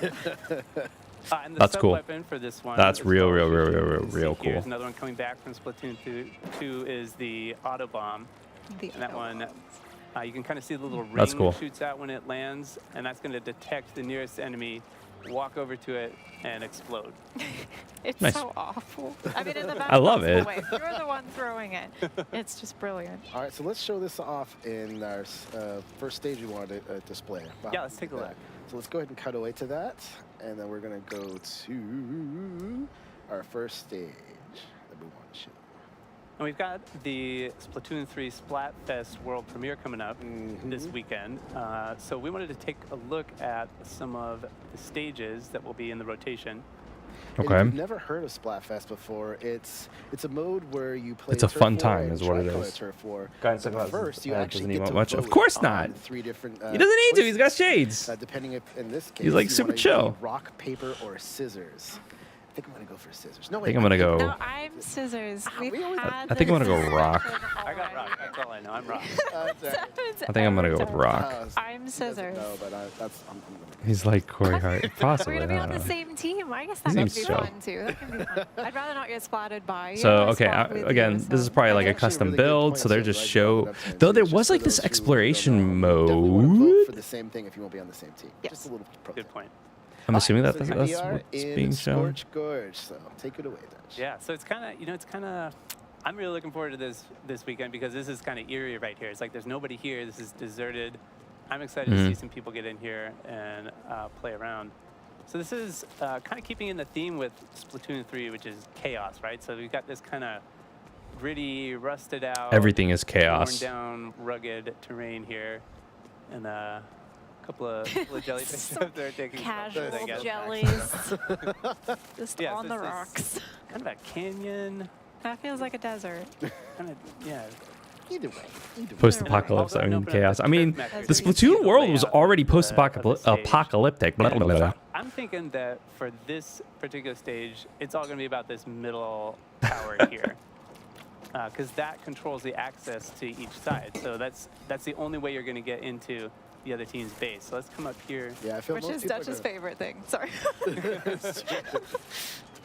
And the That's cool. sub-weapon for this one. That's is real, called- real, real, you real, can real, see real Here's cool. another one coming back from Splatoon 2 is the auto bomb. The And that one, you can kind of see the little ring That's cool. shoots out when it lands, and that's going to detect the nearest enemy, walk over to it, and explode. It's Nice. so awful. I mean, in the best I love possible it. way. You're the one throwing it. It's just brilliant. All right, so let's show this off in our first stage we wanted to display. Yeah, let's take a look. So let's go ahead and cut away to that, and then we're going to go to our first stage that we want to show. And we've got the Splatoon 3 Splatfest world premiere coming up this weekend. So we wanted to take a look at some of the stages that will be in the rotation. And Okay. if you've never heard of Splatfest before, it's a mode where you play It's a turf fun war time and is what it tricolor is. turf war. Guys, But first, you doesn't actually he get want to much? Of vote course on not. 3 different. He doesn't need to. He's got shades. Depending if, in this case, He's like you super wanna chill. do rock, paper, or scissors. I think I'm gonna go for scissors. No, I wait, think I'm gonna go. No, I'm scissors. We've we always- had I think I'm gonna this go rock. discussion I got already. rock. That's all I know. I'm rock. I think I'm gonna go with rock. I'm scissors. No, but that's. I'm gonna. He's like Corey Hart. We're Possibly. gonna be I on don't the know. same team. I guess He that would seems be chill. fun too. That can be fun. I'd rather not get splatted by you. So I okay, splat with again, you, this is so- probably like a That's actually custom really good build, point, so they're so just I show. brought it up to Though there just was for like this those who exploration don't know, you definitely wanna vote mode. for the same thing if you won't be on the same team. Yes. Just a little pro Good tip. point. I'm assuming that So that's we are what's in being shown. Scorch Gorge, so take it away, Dutch. Yeah, so it's kind of, I'm really looking forward to this weekend because this is kind of eerie right here. It's like there's nobody here. This is deserted. I'm excited to see some people get in here and play around. So this is kind of keeping in the theme with Splatoon 3, which is chaos, right? So we've got this kind of gritty, rusted out, Everything is chaos. worn down, rugged terrain here, and a couple of jellyfish up there taking Casual photos, I guess. jellies. Just Yeah, on so the this is rocks. Kind of a canyon, That feels like a desert. kind of, yeah. Either way. Post-apocalypse, I I'll mean, open up chaos. the I mean, map here the so you can see Splatoon the world was layout already of the post-apocalyptic. Blah, blah, blah, blah. I'm thinking that for this particular stage, it's all going to be about this middle tower here, because that controls the access to each side. So that's the only way you're going to get into the other team's base. So let's come up here. Yeah, I feel Which most is people are Dutch's gonna- favorite thing. Sorry.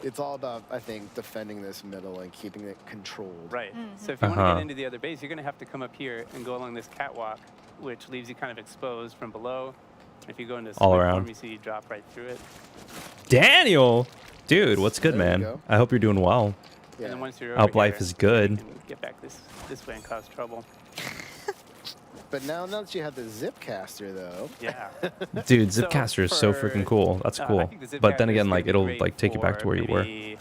It's all about, I think, defending this middle and keeping it controlled. Right. So if you want to Uh-huh. get into the other base, you're going to have to come up here and go along this catwalk, which leaves you kind of exposed from below. If you go into All sprint around. form, you see you drop right through it. Daniel! Dude, what's good, There you man? go. I hope you're doing well. Yeah. And then once you're I hope over life here, is good. you can get back this way and cause trouble. But now that you have the zip caster, though, Yeah. Dude, So Zipcaster is so for, freaking cool. That's I cool. think the But then Zipcaster again, is like, gonna be it'll great like take you back to for where you were. maybe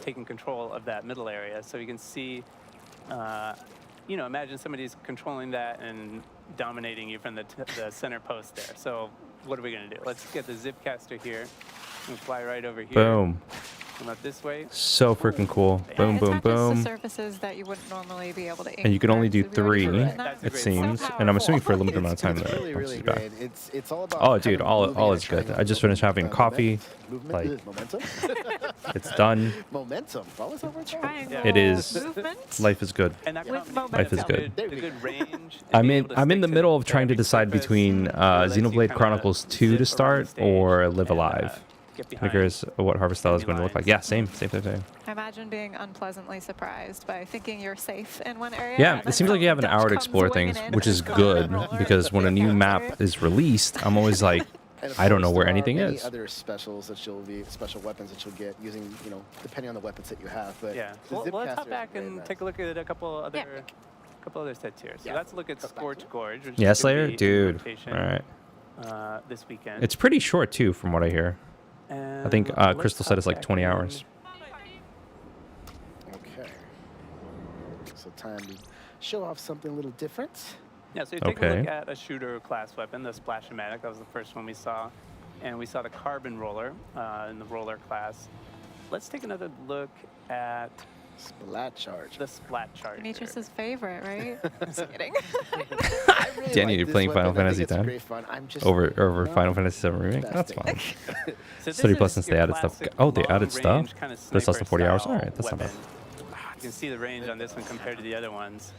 taking control of that middle area. So you can see, you know, imagine somebody's controlling that and dominating you from the center post there. So what are we going to do? Let's get the Zipcaster here and fly right over here. Boom. Come up this way. So freaking cool. Yeah, Boom, It boom, attaches to boom. surfaces that you wouldn't normally be able to ink. And you can only do correct? So we already 3, mentioned that. That's a it great seems. So And I'm assuming for a powerful. limited amount of time. it's then it really, comes really back. great. It's all about. Oh, kind dude, of all moving is and good. trying I just to finished having coffee. Movement, Like- momentum. It's done. Momentum. What was that word? Triangle It is. movement. Life is good. And that With combination Life is of good. The good range. and I'm being in able to I'm in stick the to middle of trying to every decide surface between lets you Xenoblade kinda Chronicles 2 zip to around the start stage or Live and, Alive. get I'm behind. curious what Harvestella is going to look like. lines. Yeah, same. I imagine being unpleasantly surprised by thinking you're safe in one area. Yeah, and it then seems like you have an Dutch hour to comes explore winging things, in which with is his good roller because when a new map Zipcaster. is released, I'm always like, And of I don't know course, where there are anything many is. Other specials that special weapons that you'll get using, you know, depending on the weapons that you have. But Yeah. the Well, let's Zipcaster hop is back very and nice. take a look at a couple other sets here. So Yeah. let's look at Cut back Scorch to it. Gorge, which yeah, is gonna Slayer, be in dude. rotation, All right, this weekend. it's pretty short too, from what I hear. I think And let's Crystal said it's hop like back 20 in. hours. Okay. So time to show off something a little different. Yeah, so you take a look Okay. at a shooter class weapon, the Splashmatic. That was the first one we saw. And we saw the Carbon Roller in the roller class. Let's take another look at Splat charge. the Splat Charger. Demetrius's favorite, right? Just kidding. I really Danny, like you're this playing Final weapon. I think Fantasy it's X? great fun. I'm just Over not Final Fantasy 7 Remake? That's investing. fine. So 30 this plus is since your they added stuff. classic Oh, they added stuff? long-range kinda This lasts sniper 40 hours? style Alright, that's not bad. weapon. You can see the range on this one compared to the other ones.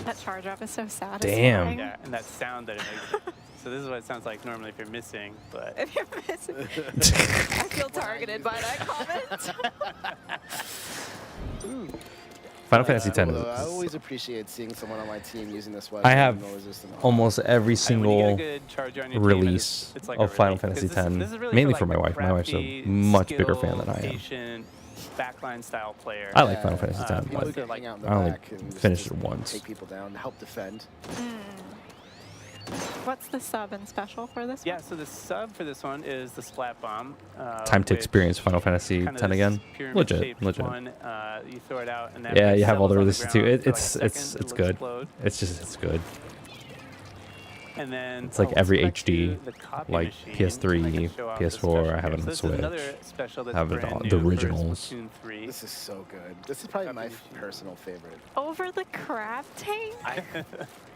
That charge up is so satisfying. Damn. Yeah, and that sound that it makes. So this is what it sounds like normally if you're missing, but If you're missing. I feel targeted by that comment. Final Fantasy X Although I is always appreciate seeing someone on my team using this weapon. I have no resistance. almost every and when you get a single good charger on your team, release it's like of a Final relief, 'cause Fantasy this X, is really mainly for, for my like, wife. My wife's a crafty, much bigger fan skilled, than I am. patient, backline style player. I like Final Fantasy X, People who but can hang out in the I only back and just finished it once. Take people down, help defend. What's the sub and special for this Yeah, one? so the sub for this one is the Splat Bomb. time to which experience Final Fantasy kinda X this again. Legit, pyramid-shaped legit. One, you throw it out, and that Yeah, base you have all the settles on releases too. ground for like a It's second, it's it'll good. explode. It's good. And then It's like let's every go back to HD, the copy like machine. PS3, I can show off the PS4, special I have here. it on So this Switch. is another special that's Have it brand all- new the for originals. Splatoon 3. This is so good. This is probably Copy my machine. personal favorite. Over the crab tank?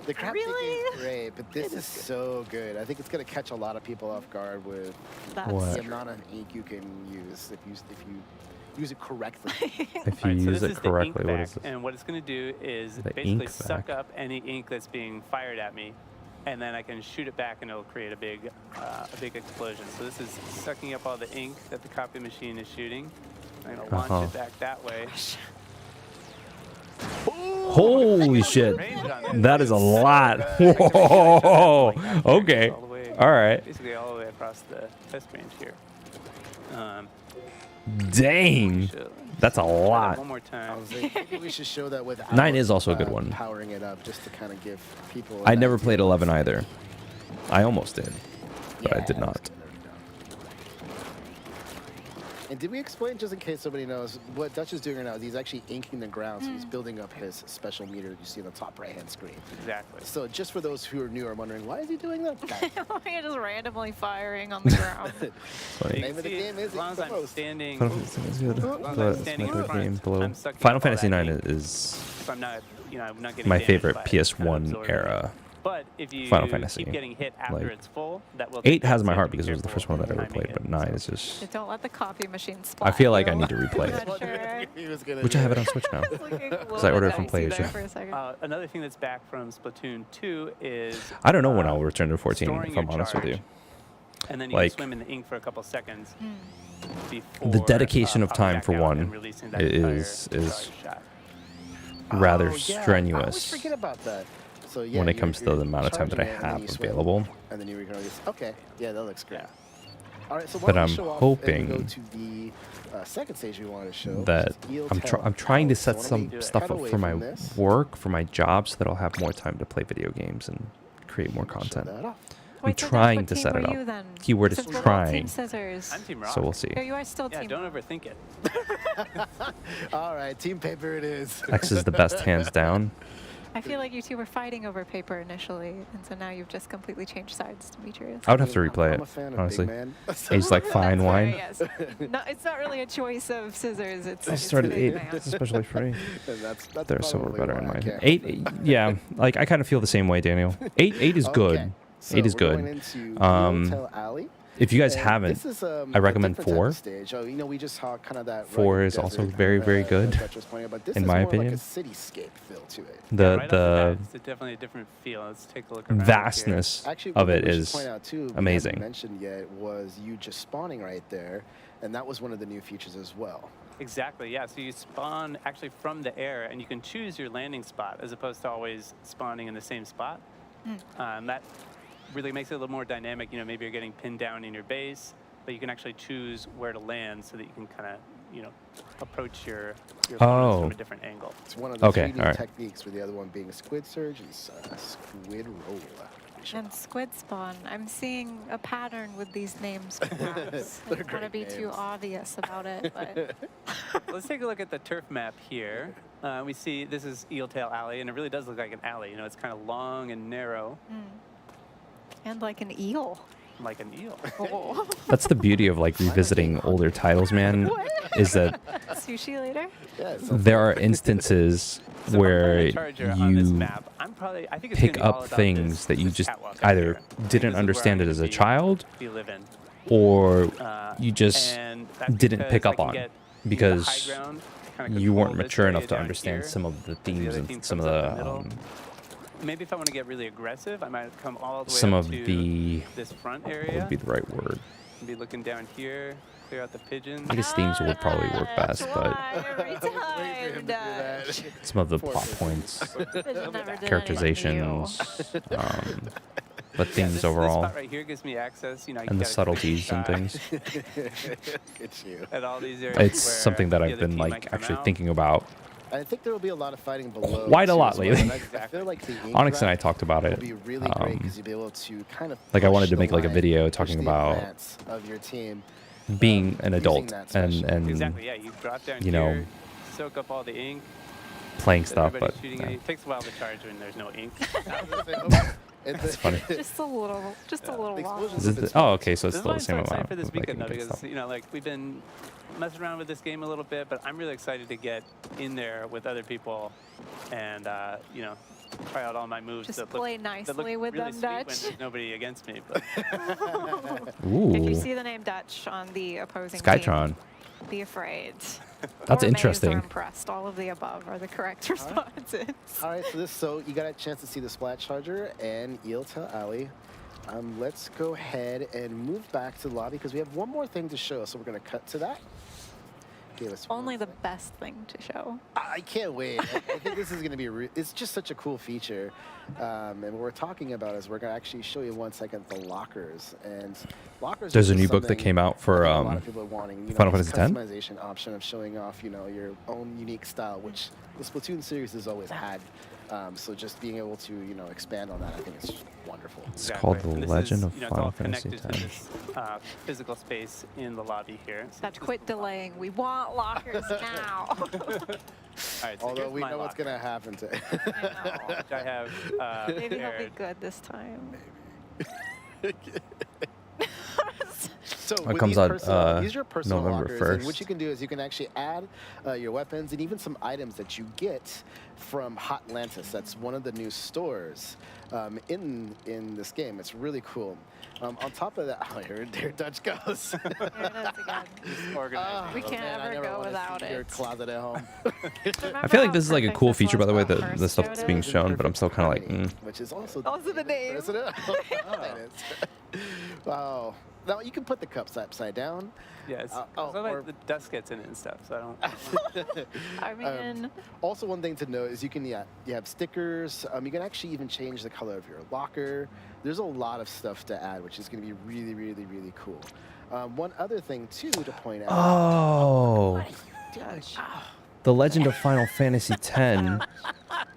The crab Really? tank is great, but this is so good. I think it's going to catch a lot of people off guard with That's What? the amount of ink you can use if you use it correctly. If you Alright, so use this it is the ink correctly, what vac, is this? and what it's going to do is The basically ink suck vac. up any ink that's being fired at me, and then I can shoot it back, and it'll create a big explosion. So this is sucking up all the ink that the copy machine is shooting. I'm going to launch it back that way. Holy shit. Range on this. That is a lot. Whoa. Okay. All the way, All right. basically all the way across the test range here. Dang. So, That's a try that lot. one more I time. was like, maybe we should show that with 9 is also a good one. Powering it up just to kind of give people. I an never idea played of 11 either. I almost did, but I Yeah, did there we not. go. And did we explain, just in case somebody knows, what Dutch is doing right now is he's actually inking the ground, so he's building up his special meter that you see on the top right-hand screen. Exactly. So just for those who are new or wondering, why is he doing that? You're just randomly firing on the ground. Funny. Name of the game is as long as the I'm most. standing, Final Fantasy is good, long as I'm but standing my in favorite front, game below. I'm sucking Final up all Fantasy that 9 heat. is so I'm not, I'm not getting my damaged favorite by it. It's kind of PS1 absorbing. era. But if you Final Fantasy. keep getting hit after Like, it's full, that will 8 take has time, my so heart be because it was the careful first one that I ever timing played, it. but 9 is just. Just don't let the coffee machine splat. I feel like I you. need to replay I'm it, not sure. He was gonna which do I have it it. on Switch now. Because I ordered it from PlayStation. For a second. Another thing that's back from Splatoon 2 is I don't know when I'll return to 14, storing if I'm your honest with you. charge. And then you Like, can swim in the ink for a couple seconds Hmm. before The dedication of popping time back for out one and releasing that is entire charge shot. rather Oh, yeah. I always strenuous forget about that. So, yeah, when it you're- comes to you're the amount of time that I charging it, and then have you swim, available. And then you release. Okay, yeah, that looks great. Yeah. All right, so why But don't I'm we show off and hoping go to the second stage we wanted to show. which That is Eel I'm Tail trying to Alley. So set why don't some we stuff cut up away for my from this, work, for my job, so that I'll have more time to play video games and create more show content. that off. I'm Wait, so Dutch, trying what to team set it were up. you then? Keyword is Since we're all trying. Team Scissors. I'm Team Rock. So we'll see. Oh, you are still Yeah, team. don't overthink it. All right, team paper it is. X is the best, hands down. I feel like you two were fighting over paper initially, and so now you've just completely changed sides, Demetrius. I would have to replay I'm a it, fan of honestly. Big Man. Ace like fine That's wine. fair, yes. No, it's not really a choice of scissors. It's I it's started big 8. man. It's especially free. And that's They're so probably better why in I my can't opinion. 8, yeah. Like I kind of feel the same way, Daniel. 8 is good. Okay, so 8 is we're good. going into Um, Eel Tail Alley. If you guys And haven't, this is, I recommend a different type 4. of stage. Oh, we just saw kind of that. 4 rugged is also desert, very, very good, Dutch was pointing out, but this in is my more opinion. Like a cityscape feel to it. The Right off the the bat, it's definitely a different feel. Let's take a look around vastness Actually, of one it thing we should is point out too, we amazing. haven't mentioned yet was you just spawning right there, and that was one of the new features as well. Here. Exactly, yeah. So you spawn actually from the air, and you can choose your landing spot as opposed to always spawning in the same spot. That really makes it a little more dynamic. You know, maybe you're getting pinned down in your base, but you can actually choose where to land so that you can kind of, you know, approach your opponents Oh. from a different angle. It's one of the Okay, three new alright. techniques, with the other one being Squid Surge and Squid Roll. And squid spawn. I'm seeing a pattern with these names. Perhaps. I They're don't want to great be too names. obvious about it, but Let's take a look at the turf map here. We see this is Eel Tail Alley, and it really does look like an alley. You know, it's kind of long and narrow, and like an eel. like an eel. Oh. That's the beauty of like revisiting older titles, man. Is that Sushi later? Yeah, there are instances So if I'm where playing a charger on this you map, I think it's pick gonna be all up about things this- that you this just catwalk up either here. I think didn't this is where understand I'm it as a gonna child, be living. or Uh, you just and that's didn't because pick I up can on get because the high ground, kinda you weren't control this mature area enough to down understand here. some of the The themes other and team some of comes up the the middle. Maybe if I want to get really aggressive, I might come all the way some up of to the this front what area. would be the right word. And be looking down here, clear out the pigeons. I guess themes would probably work best, but Every time, Dutch. some of the Poor plot thing. points, Never did anything to you. characterizations, but Yeah, themes this overall, spot right here gives me access, you know, I and the get a quick subtleties and shot things. It's you. At all these areas It's where something that the I've other been team might like come actually out. thinking about. I think there will be a lot of fighting below. Quite a too, lot as well, lately. and I feel like the ink Onyx and I wrap talked about will it. be really great because you'll be able to kind of Like I push wanted to the make like a line, video push talking the about advance of your team. being an using adult that and special. Exactly, yeah, you drop down you know, here, soak up all the ink, playing that stuff, but everybody's shooting yeah. at you. It takes a while to charge when there's no ink. That's funny. Just a little The while. explosions Is have it been the- oh, okay, so it's This is still why the I'm so same excited amount. for this of, like, weekend, though, big because stuff. you know, like we've been messing around with this game a little bit, but I'm really excited to get in there with other people and you know, try out all my moves Just that play look, that look nicely with really them, sweet when Dutch. there's nobody against me. But Ooh, If you see the name Dutch on the opposing Skytron. team, be afraid. That's Or amazed or interesting. impressed. All of the above are the correct responses. All right, so you got a chance to see the Splat Charger and Eel Tail Alley. Let's go ahead and move back to the lobby because we have one more thing to show. So we're going to cut to that. Give us Only one the sec. best thing to show. I can't wait. I think this is going to be, it's just such a cool feature. And what we're talking about is we're going to actually show you in 1 second the lockers. And lockers There's a is new book that something came out for I think a lot of people are wanting, Final this Fantasy X? customization option of showing off, your own unique style, which the Splatoon series has always had. So just being able to, you know, expand on that, I think it's just wonderful. It's called The And this Legend is, of you know, Final it's all Fantasy connected to X. this physical space in the lobby here. So That just quit delaying. We want lockers now. All right, so Although here's we my know what's locker, going to happen to I know. which I have Maybe he'll be prepared. good this time. So It with comes these out, these are your personal November lockers, and 1st. what you can do is you can actually add your weapons and even some items that you get from Hot Atlantis. That's one of the new stores in this game. It's really cool. On top of that, oh, here Dutch goes. Here it is again. Just organizing. We can't I ever never go wanna without see your it. closet at home. I feel like this is like a cool feature, by the way, the stuff that's being shown, but I'm still kind of like, Which is also Those are the names. Isn't it? That is. Wow. Now you can put the cups upside down. Yes. oh, So or- like the dust gets in it and stuff, so I don't. I mean, Also, one thing to note is you can you have stickers. You can actually even change the color of your locker. There's a lot of stuff to add, which is going to be really, really, really cool. One other thing too to point out. oh, Dutch. The Legend of Final Fantasy X.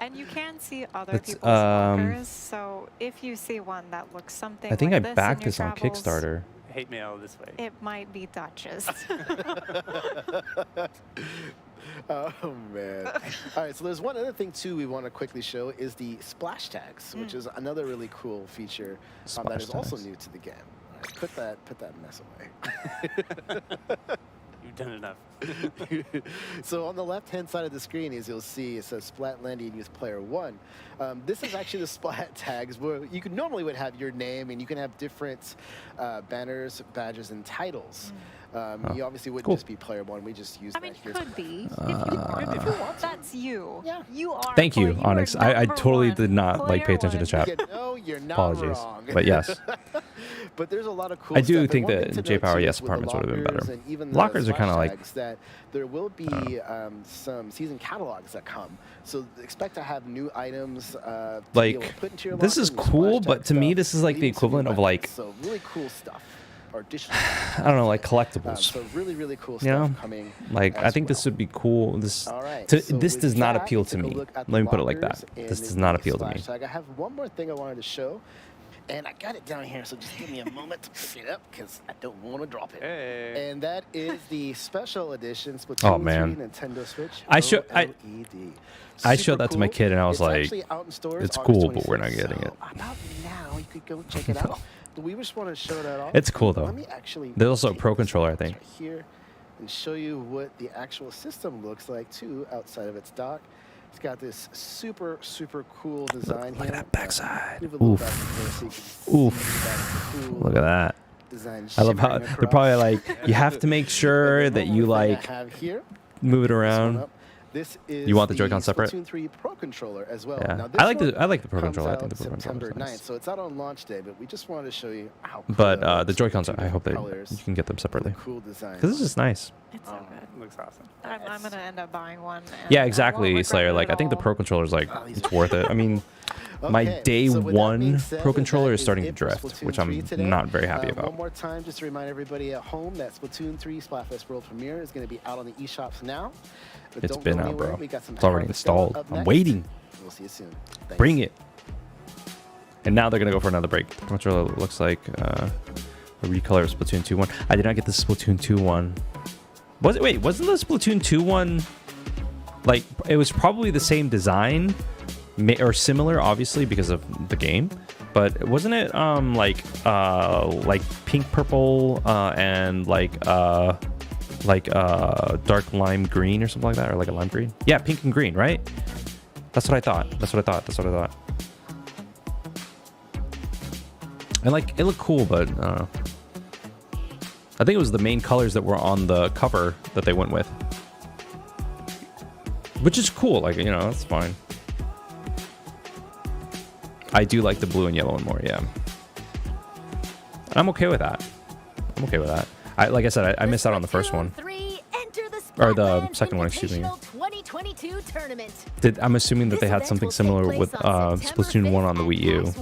And you can see other That's, people's lockers, so if you see one that looks something I think like I this backed in your this on travels, Kickstarter. Hate mail this way. it might be Dutch's. Oh man! All right, so there's one other thing too we want to quickly show is the Splashtags, which is another really cool feature that is also Splashtags. new to the game. All right, put that mess away. You've done enough. So on the left-hand side of the screen, as you'll see, it says Splatlandia Youth Player 1. This is actually the Splat tags where you could normally would have your name and you can have different banners, badges, and titles. You obviously wouldn't Cool. just be Player 1. We just use I that mean, here. could be. If you want to. That's you. Yeah. You are. Thank you, player- are Onyx. I number totally one. did not like pay Player attention to one. chat. Yeah, no, you're not Apologies, wrong. but yes. But there's a lot of cool I do stuff. think And one that thing to J note, Power too, Yes is with the apartments would have been lockers better. and even the Lockers are kind of like Splashtags, that there will be some season catalogs that come. So expect to have new items to be able to put into your this is locker, new cool, Splashtag but to me stuff, this is like and the even some new equivalent of weapons. like, So really cool stuff. Or additional I don't know, like collectibles. so really, really cool stuff You know, coming. like I as think well. this would be cool. This All right. to, so this with does not that, appeal to take a me. look at Let the me put it like that. lockers and This does the not appeal to me. Splashtag. I have one more thing I wanted to show, and I got it down here, so just give me a moment to pick it up because I don't want to drop it. Hey. And that is the special edition Splatoon Oh, man. 3 Nintendo Switch. I Super showed that to my cool. kid and I was It's like, actually out in stores it's August cool, but we're not 26th, getting so it. About now, you could go check it out. We just want to show that off. It's cool, though. Let me actually There's also a take Pro this Controller, I box think. right here and show you what the actual system looks like too outside of its dock. It's got this super, super cool design Look here. at that backside. Move a little Oof. back here so you can see Oof. that cool Look at that. design I love how shimmering they're across. probably like, you have to make sure And then that one you more thing I like have here, move it this one around. up. This is You want the Joy-Con separate? Splatoon 3 Pro Controller as well. Yeah. Now, I like this the one Pro comes Controller. I out think the Pro September Controller is 9th, nice. so it's out on launch day, but we just wanted to show you how cool But that looks. the Joy-Cons, I hope that Colors, you can get them the separately. cool design. Because this is nice. It's so good. Looks awesome. I'm gonna end up buying one. and Yeah, I won't exactly, regret Slayer. it Like, at I think the all. Pro Controller is like, it's worth it. I mean, my Okay, day so with that being one said, Pro Controller that is starting to it for drift, Splatoon which 3 I'm today. not very happy One about. more time, just to remind everybody at home that Splatoon 3 Splatfest World Premiere is going to be out on the eShops now. But It's don't been go out, anywhere. bro. We got some It's already Harvestella installed. up I'm next. waiting. We'll see you soon. Thanks. Bring it. And now they're going to go for another break. The controller looks like a recolor of Splatoon 2 one. I did not get the Splatoon 2 one. Was it? Wait, wasn't the Splatoon 2 one like, it was probably the same design or similar, obviously, because of the game. But wasn't it like pink, purple, and like dark lime green or something like that, or like a lime green? Yeah, pink and green, right? That's what I thought. And like, it looked cool, but I don't know. I think it was the main colors that were on the cover that they went with, which is cool. Like, you know, that's fine. I do like the blue and yellow one more, yeah. I'm okay with that. Like I said, I missed out on the first one. Or the second one, excuse me. 2022 tournament. I'm assuming that they had something similar with Splatoon 1 on the Wii U.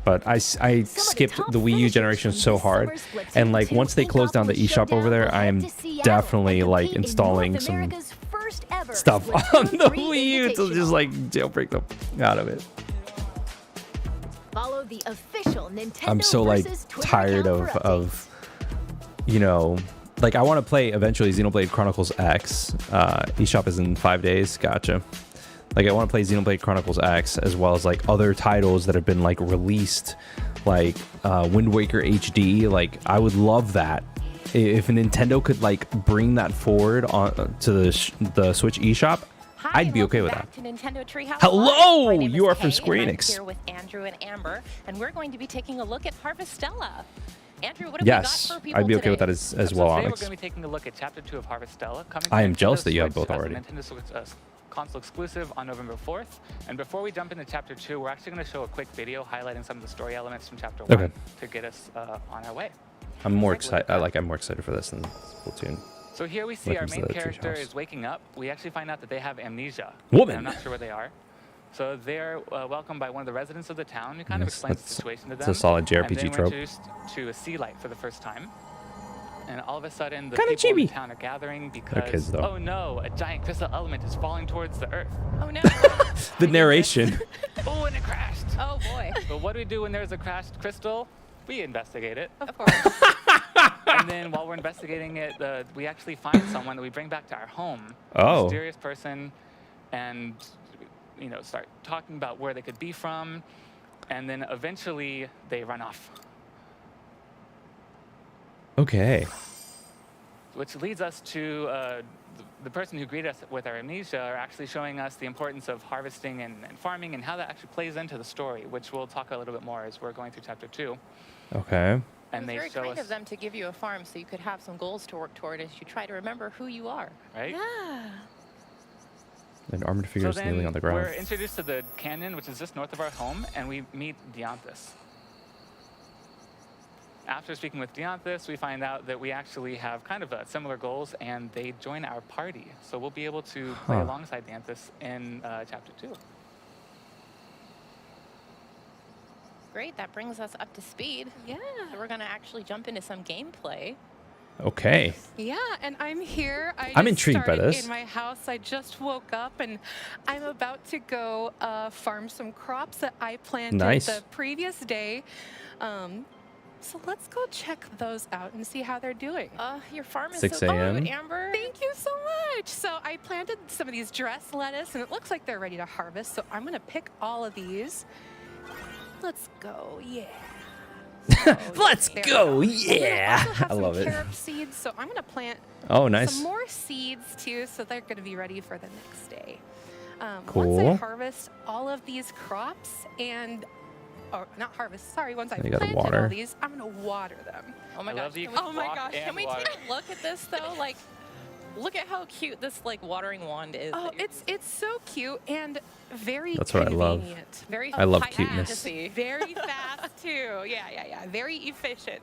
But I skipped the Wii U generation so hard. And like, once they close down the eShop over there, I am definitely like installing some first ever stuff on Splatoon the 3 Wii U to just Invitational. like jailbreak them out of it. Follow the official Nintendo I'm so like versus Twitter tired account for of updates. you know, like I want to play eventually Xenoblade Chronicles X. eShop is in 5 days. Gotcha. Like I want to play Xenoblade Chronicles X as well as like other titles that have been like released, like Wind Waker HD. Like I would love that if Nintendo could like bring that forward on to the Switch eShop. Hi, I'd be okay with welcome that. back to Nintendo Treehouse Hello! Live. My name You is are from Kay, Square and I'm Enix. here with Andrew and Amber, and we're going to be taking a look at Harvestella. Andrew, what have Yes, we got for people I'd be okay with today? that as So well, today we're Onyx. going to be taking a look at Chapter 2 of Harvestella. Coming I to am Nintendo jealous that you have Switch both as a already. Nintendo Switch, console exclusive on November 4th. And before we jump into Chapter 2, we're actually going to show a quick video highlighting some of the story elements from Chapter 1 Okay. to get us on our way. I'm more Take a look at excited. that. I'm more excited for this than Splatoon. So here we see Welcome our to main the character Treehouse. is waking up. We actually find out that they have amnesia. Woman. And I'm not sure where they are. So they're welcomed by one of the residents of the town who kind of Yes, explains the that's- situation to them. that's a solid And JRPG then we're trope. introduced to a sea light for the first time. And all of a sudden, the Kinda people in the chibi. town are gathering kids, because, though. oh no, a giant crystal element is falling towards the earth. Oh no! The narration. Oh, and it crashed. Oh boy! But what do we do when there's a crashed crystal? We investigate it. Of course. And then while we're investigating it, we actually find someone that we bring back to our home. Oh. A mysterious person, and start talking about where they could be from, and then eventually they run off. Okay. Which leads us to the person who greeted us with our amnesia are actually showing us the importance of harvesting and farming and how that actually plays into the story, which we'll talk a little bit more as we're going through Chapter 2. Okay. it And was they very show kind us, of them to give you a farm so you could have some goals to work toward as you try to remember who you are. right? Yeah. An armored figure So is then kneeling on the ground. we're introduced to the canyon, which is just north of our home, and we meet Dianthus. After speaking with Dianthus, we find out that we actually have kind of similar goals, and they join our party. So we'll be able to play Huh. alongside Dianthus in Chapter 2. Great. That brings us up to speed. Yeah. So we're going to actually jump into some gameplay. Okay. Yeah, and I'm here. I'm just intrigued by started this. In my house, I just woke up and I'm about to go farm some crops that I planted Nice. the previous day. So let's go check those out and see how they're doing. Your farm is 6 so a.m.. cute, Amber. Thank you so much. So I planted some of these dress lettuce and it looks like they're ready to harvest. So I'm gonna pick all of these. Let's go, yeah. Let's There we go. And then Yeah. also have I some love it. carob seeds, so I'm gonna plant Oh, nice. some more seeds too, so they're gonna be ready for the next day. Once Cool. I harvest all of these crops or not harvest, sorry, once I've You gotta planted water. all these, I'm gonna water them. Oh my I gosh. love that you Can can we, Oh my walk gosh, and can we water. take a look at this though? Like, look at how cute this like watering wand is. Oh, that you're it's so cute and very That's what I love. convenient. Very I love high cuteness. fantasy, very fast too. Yeah. Very efficient.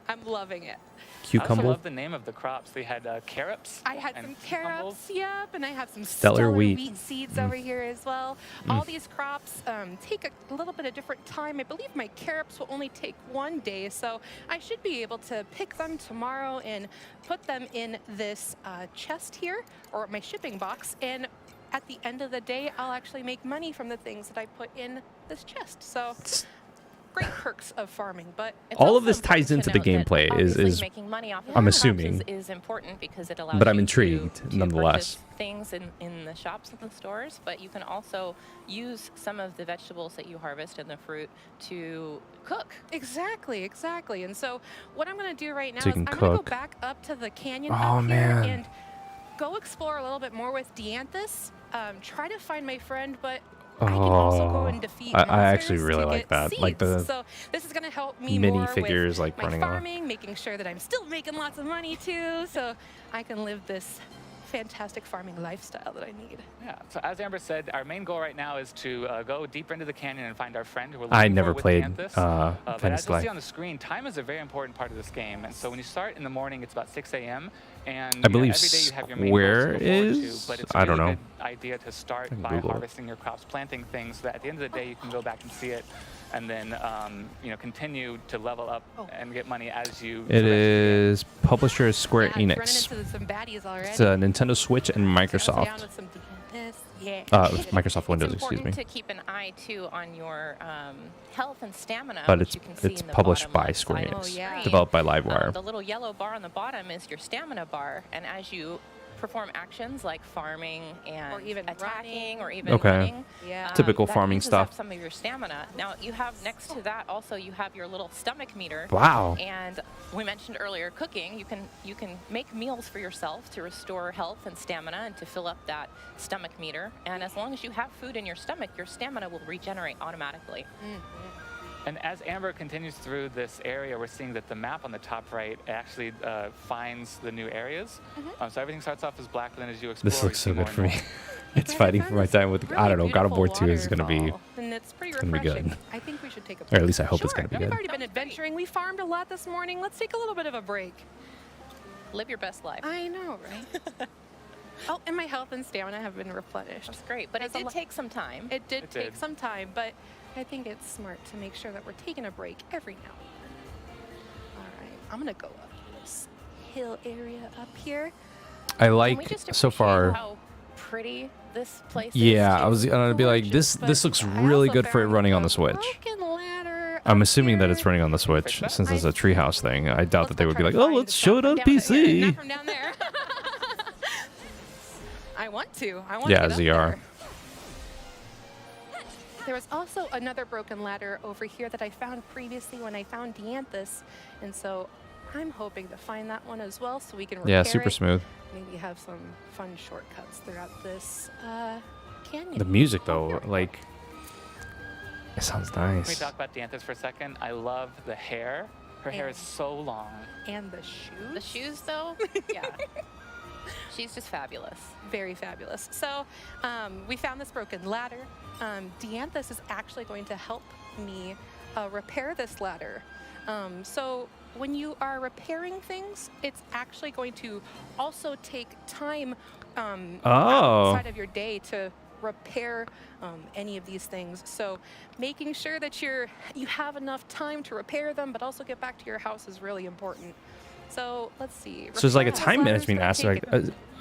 I'm loving it. I also Cucumber. love the name of the crops. They had carrots. I had and some cucumbers. carrots, yep, and I have some Stellar wheat. seeds over here as well. All these crops take a little bit of different time. I believe my carrots will only take 1 day, so I should be able to pick them tomorrow and put them in this chest here, or my shipping box, and at the end of the day, I'll actually make money from the things that I put in this chest. So great perks of farming, but It's All of also this ties important into to the note that gameplay obviously is making money off of I'm crops assuming. is important because it allows But I'm you intrigued, to nonetheless. purchase things in the shops and the stores, but you can also use some of the vegetables that you harvest and the fruit to cook. Exactly. And so what I'm going to do right now So you is can I'm going to go cook. back up to the canyon Oh, up here man. and go explore a little bit more with Dianthus. Try to find my friend, but I can also go and defeat I monsters actually really to like get that. Like seeds. the so this is going to help me mini more figures, with like, my running around. farming, making sure that I'm still making lots of money too, so I can live this fantastic farming lifestyle that I need. Yeah. So as Amber said, our main goal right now is to go deeper into the canyon and find our friend who we're I looking never for with played Dianthus. But Fantasy as you'll see Life. on the screen, time is a very important part of this game. And so when you start in the morning, it's about 6 a.m. And I believe every day you have your main Square goals to look forward is? to, but it's I don't really know. good idea to start can by Google it. harvesting your crops, planting things, so that at the end of the day you can go back and see it, and then continue to level up and get money as you. It is publisher is Square Running Enix. into some baddies already. It's Nintendo Switch and Down Microsoft. with some this. Yeah. Microsoft Windows, It's excuse important me. to keep an eye too on your health and stamina. But which you can see it's in the published bottom by left Square side of the Enix, yeah. developed by screen. Livewire. The little yellow bar on the bottom is your stamina bar, and as you perform actions like farming and Or even attacking running. or even Okay. running, Yeah. Typical that farming uses up stuff. some of your stamina. Now you have next to that also you have your little stomach meter. Wow. And we mentioned earlier cooking. You can make meals for yourself to restore health and stamina and to fill up that stomach meter. And as long as you have food in your stomach, your stamina will regenerate automatically. And as Amber continues through this area, we're seeing that the map on the top right actually finds the new areas. So everything starts off as black, and then as you explore, This looks you so see good more for and me. more. It's fighting for my time with, I don't know, God of War 2 is going to be, Waterfall, and it's pretty gonna be refreshing. good. I think we should take a or break. at least I hope it's Sure. going to be We've good. already been adventuring. We farmed a lot this morning. Let's take a little bit of a break. Live your best life. I know, right? Oh, and my health and stamina have been replenished. That's great, but it There's a did lot- take some time. It did It take did. some time, but I think it's smart to make sure that we're taking a break every now and then. All right, I'm gonna go up this hill area up here. I Can we like just so appreciate far. how pretty this place Yeah, is. I was going to be like, this looks really good for it running on the Switch. Broken ladder I'm up assuming that it's here. running on the Switch Fix since that? it's a Treehouse thing. I doubt that they would be try like, to oh, find let's stuff show it from on down there. PC. Not from down there. I want to. I want Yeah, to get up ZR. there. There was also another broken ladder over here that I found previously when I found Dianthus, and so I'm hoping to find that one as well so we can repair Yeah, super it. smooth. Maybe have some fun shortcuts throughout this canyon. The music, though, like, it sounds Can we nice. talk about Dianthus for a second? I love the hair. Her hair is so long. And the shoes. The shoes, though, yeah. She's just fabulous. Very fabulous. So we found this broken ladder. Dianthus is actually going to help me repair this ladder. So when you are repairing things, it's actually going to also take time outside of your day to repair any of these things. So making sure that you have enough time to repair them, but also get back to your house is really important. So let's see. So it's like a Repair time ladder's management gonna aspect,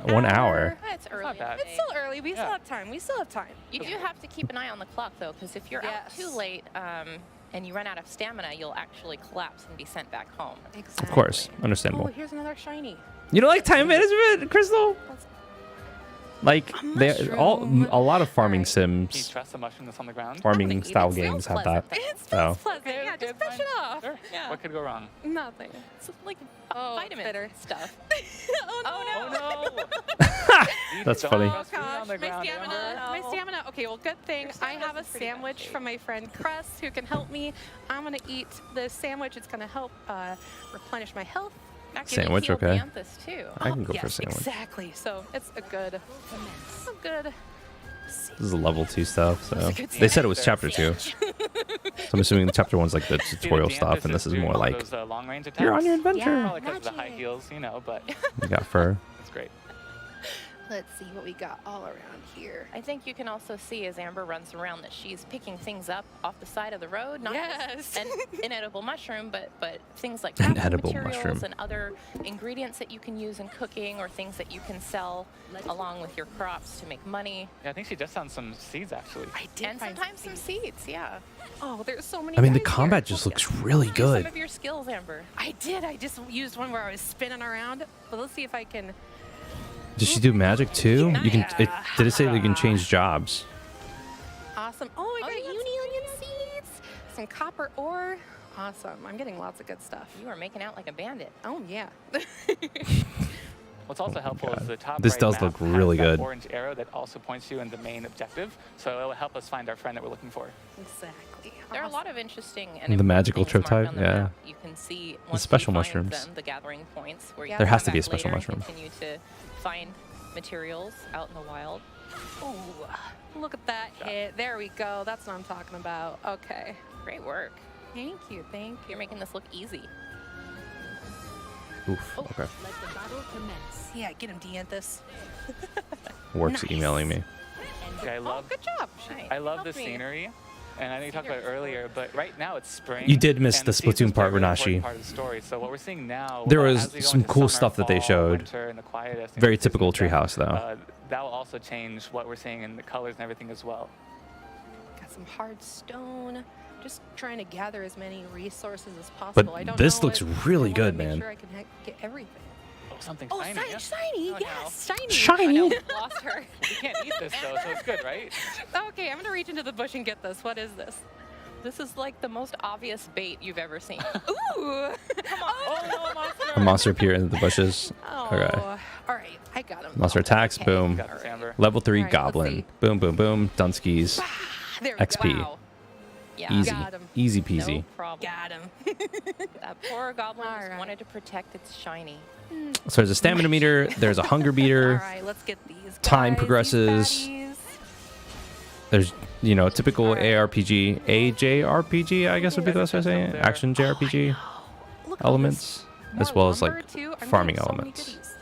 take 1 hour. It's early. not bad. It's still early. We still Yeah. have time. We still have time. You do have to keep an eye on the clock, though, because if you're out too Yes. late and you run out of stamina, you'll actually collapse and be sent back home. Exactly. Of course, Oh, understandable. here's another shiny. You don't like time management, Crystal? Like, A a lot of farming Alright. Can you sims, trust the mushroom that's on the ground? farming eat it. style It smells games have that. pleasant. It smells Oh. pleasant. Yeah, just brush it off. Sure. Yeah. What could go wrong? Nothing. It's like Oh, it's vitamins bitter. and stuff. Oh, no! That's Don't funny. Oh trust food on gosh, the my ground, stamina. Amber. My stamina. Okay, well, good thing Your I have a stamina's in pretty bad sandwich shape. from my friend Crust who can help me. I'm gonna eat the sandwich. It's gonna help replenish my health. Actually, Sandwich, heal okay. Dianthus, too. I can go yes, for a sandwich. Exactly. So it's a good. This is level 2 stuff, so good they said it was sandwich. chapter 2. So I'm assuming chapter 1's like the See, the tutorial stuff, Dianthus and this is doing more all like those, long-range attacks. you're on your adventure. Yeah. Probably because of the high Magic. heels, but You got fur. it's great. Let's see what we got all around here. I think you can also see as Amber runs around that she's picking things up off the side of the road. Not Yes. just an inedible mushroom, but things like An crafting edible materials mushroom. and other ingredients that you can use in cooking or things that you can sell along with your crops to make money. Yeah, I think she just found some seeds, actually. I did And find sometimes some seeds, yeah. Oh, there's so many. I mean, the guys here. combat just looks really Use some good. of your skills, Amber. I did. I just used one where I was spinning around. But let's see if I can. Does she do magic too? You can. Did it say that you can change jobs? Awesome. Oh, I Oh, got yeah, uni-onion seeds. Some copper ore. Awesome. I'm getting lots of good stuff. You are making out like a bandit. Oh, yeah. What's also helpful God. is the top This right does map look has really that good. orange arrow that also points you in the main objective, so it will help us find our friend that we're looking for. Exactly. There are a Awesome. lot of interesting and The important magical things trip marked type, on the yeah. map. You can see once special you find mushrooms. them, the gathering points where you There can has come to be a back special later and mushroom. continue to find materials out in the wild. Ooh, look at that hit. There we go. That's what I'm talking about. Okay. Great work. Thank you. Thank you. You're making this look easy. Oof. Okay. Let the battle commence. Yeah, get him, Dianthus. Works Nice. emailing me. Yeah, I Oh, love good job. I love the Help me. scenery. And I know you talked about it earlier, but right now it's spring. You did miss and the seasons Splatoon part, play a really important Renashi. Part of the story. So what we're seeing now, There was as we go some into cool summer, stuff that they fall, showed. winter, and the quietest, Very and the typical seasons, Treehouse, though. that will also change what we're seeing in the colors and everything as well. Got some hard stone. Just trying to gather as many resources as But possible. I don't this know looks what- really I wanna good, make man. Sure I can get everything. Oh, something Oh, shiny. yeah? shiny! Oh, no. Yes, shiny. Shiny. Lost her. You can't eat this though, so it's good, right? Okay, I'm gonna reach into the bush and get this. What is this? This is like the most obvious bait you've ever seen. Ooh! Come on. Oh, no, monster. A monster appeared in the bushes. Oh, Okay. all right, I got him. Monster attacks. Okay. Boom. Got this, Amber. Level 3 All right, let's goblin. see. Boom, boom, boom. Dunskies. There we XP. go. Wow. Yeah. Easy. Got him. Easy No peasy. problem. Got him. That poor goblin All just right. wanted to protect its shiny. So there's a stamina meter. There's a hunger All beater. right, let's get these. Time guys, progresses. these baddies. There's, you know, typical All right. ARPG, AJRPG, I guess would be the best way to say it. Action JRPG Look at all elements, this as well as lumber, like too. I'm farming getting so many elements goodies.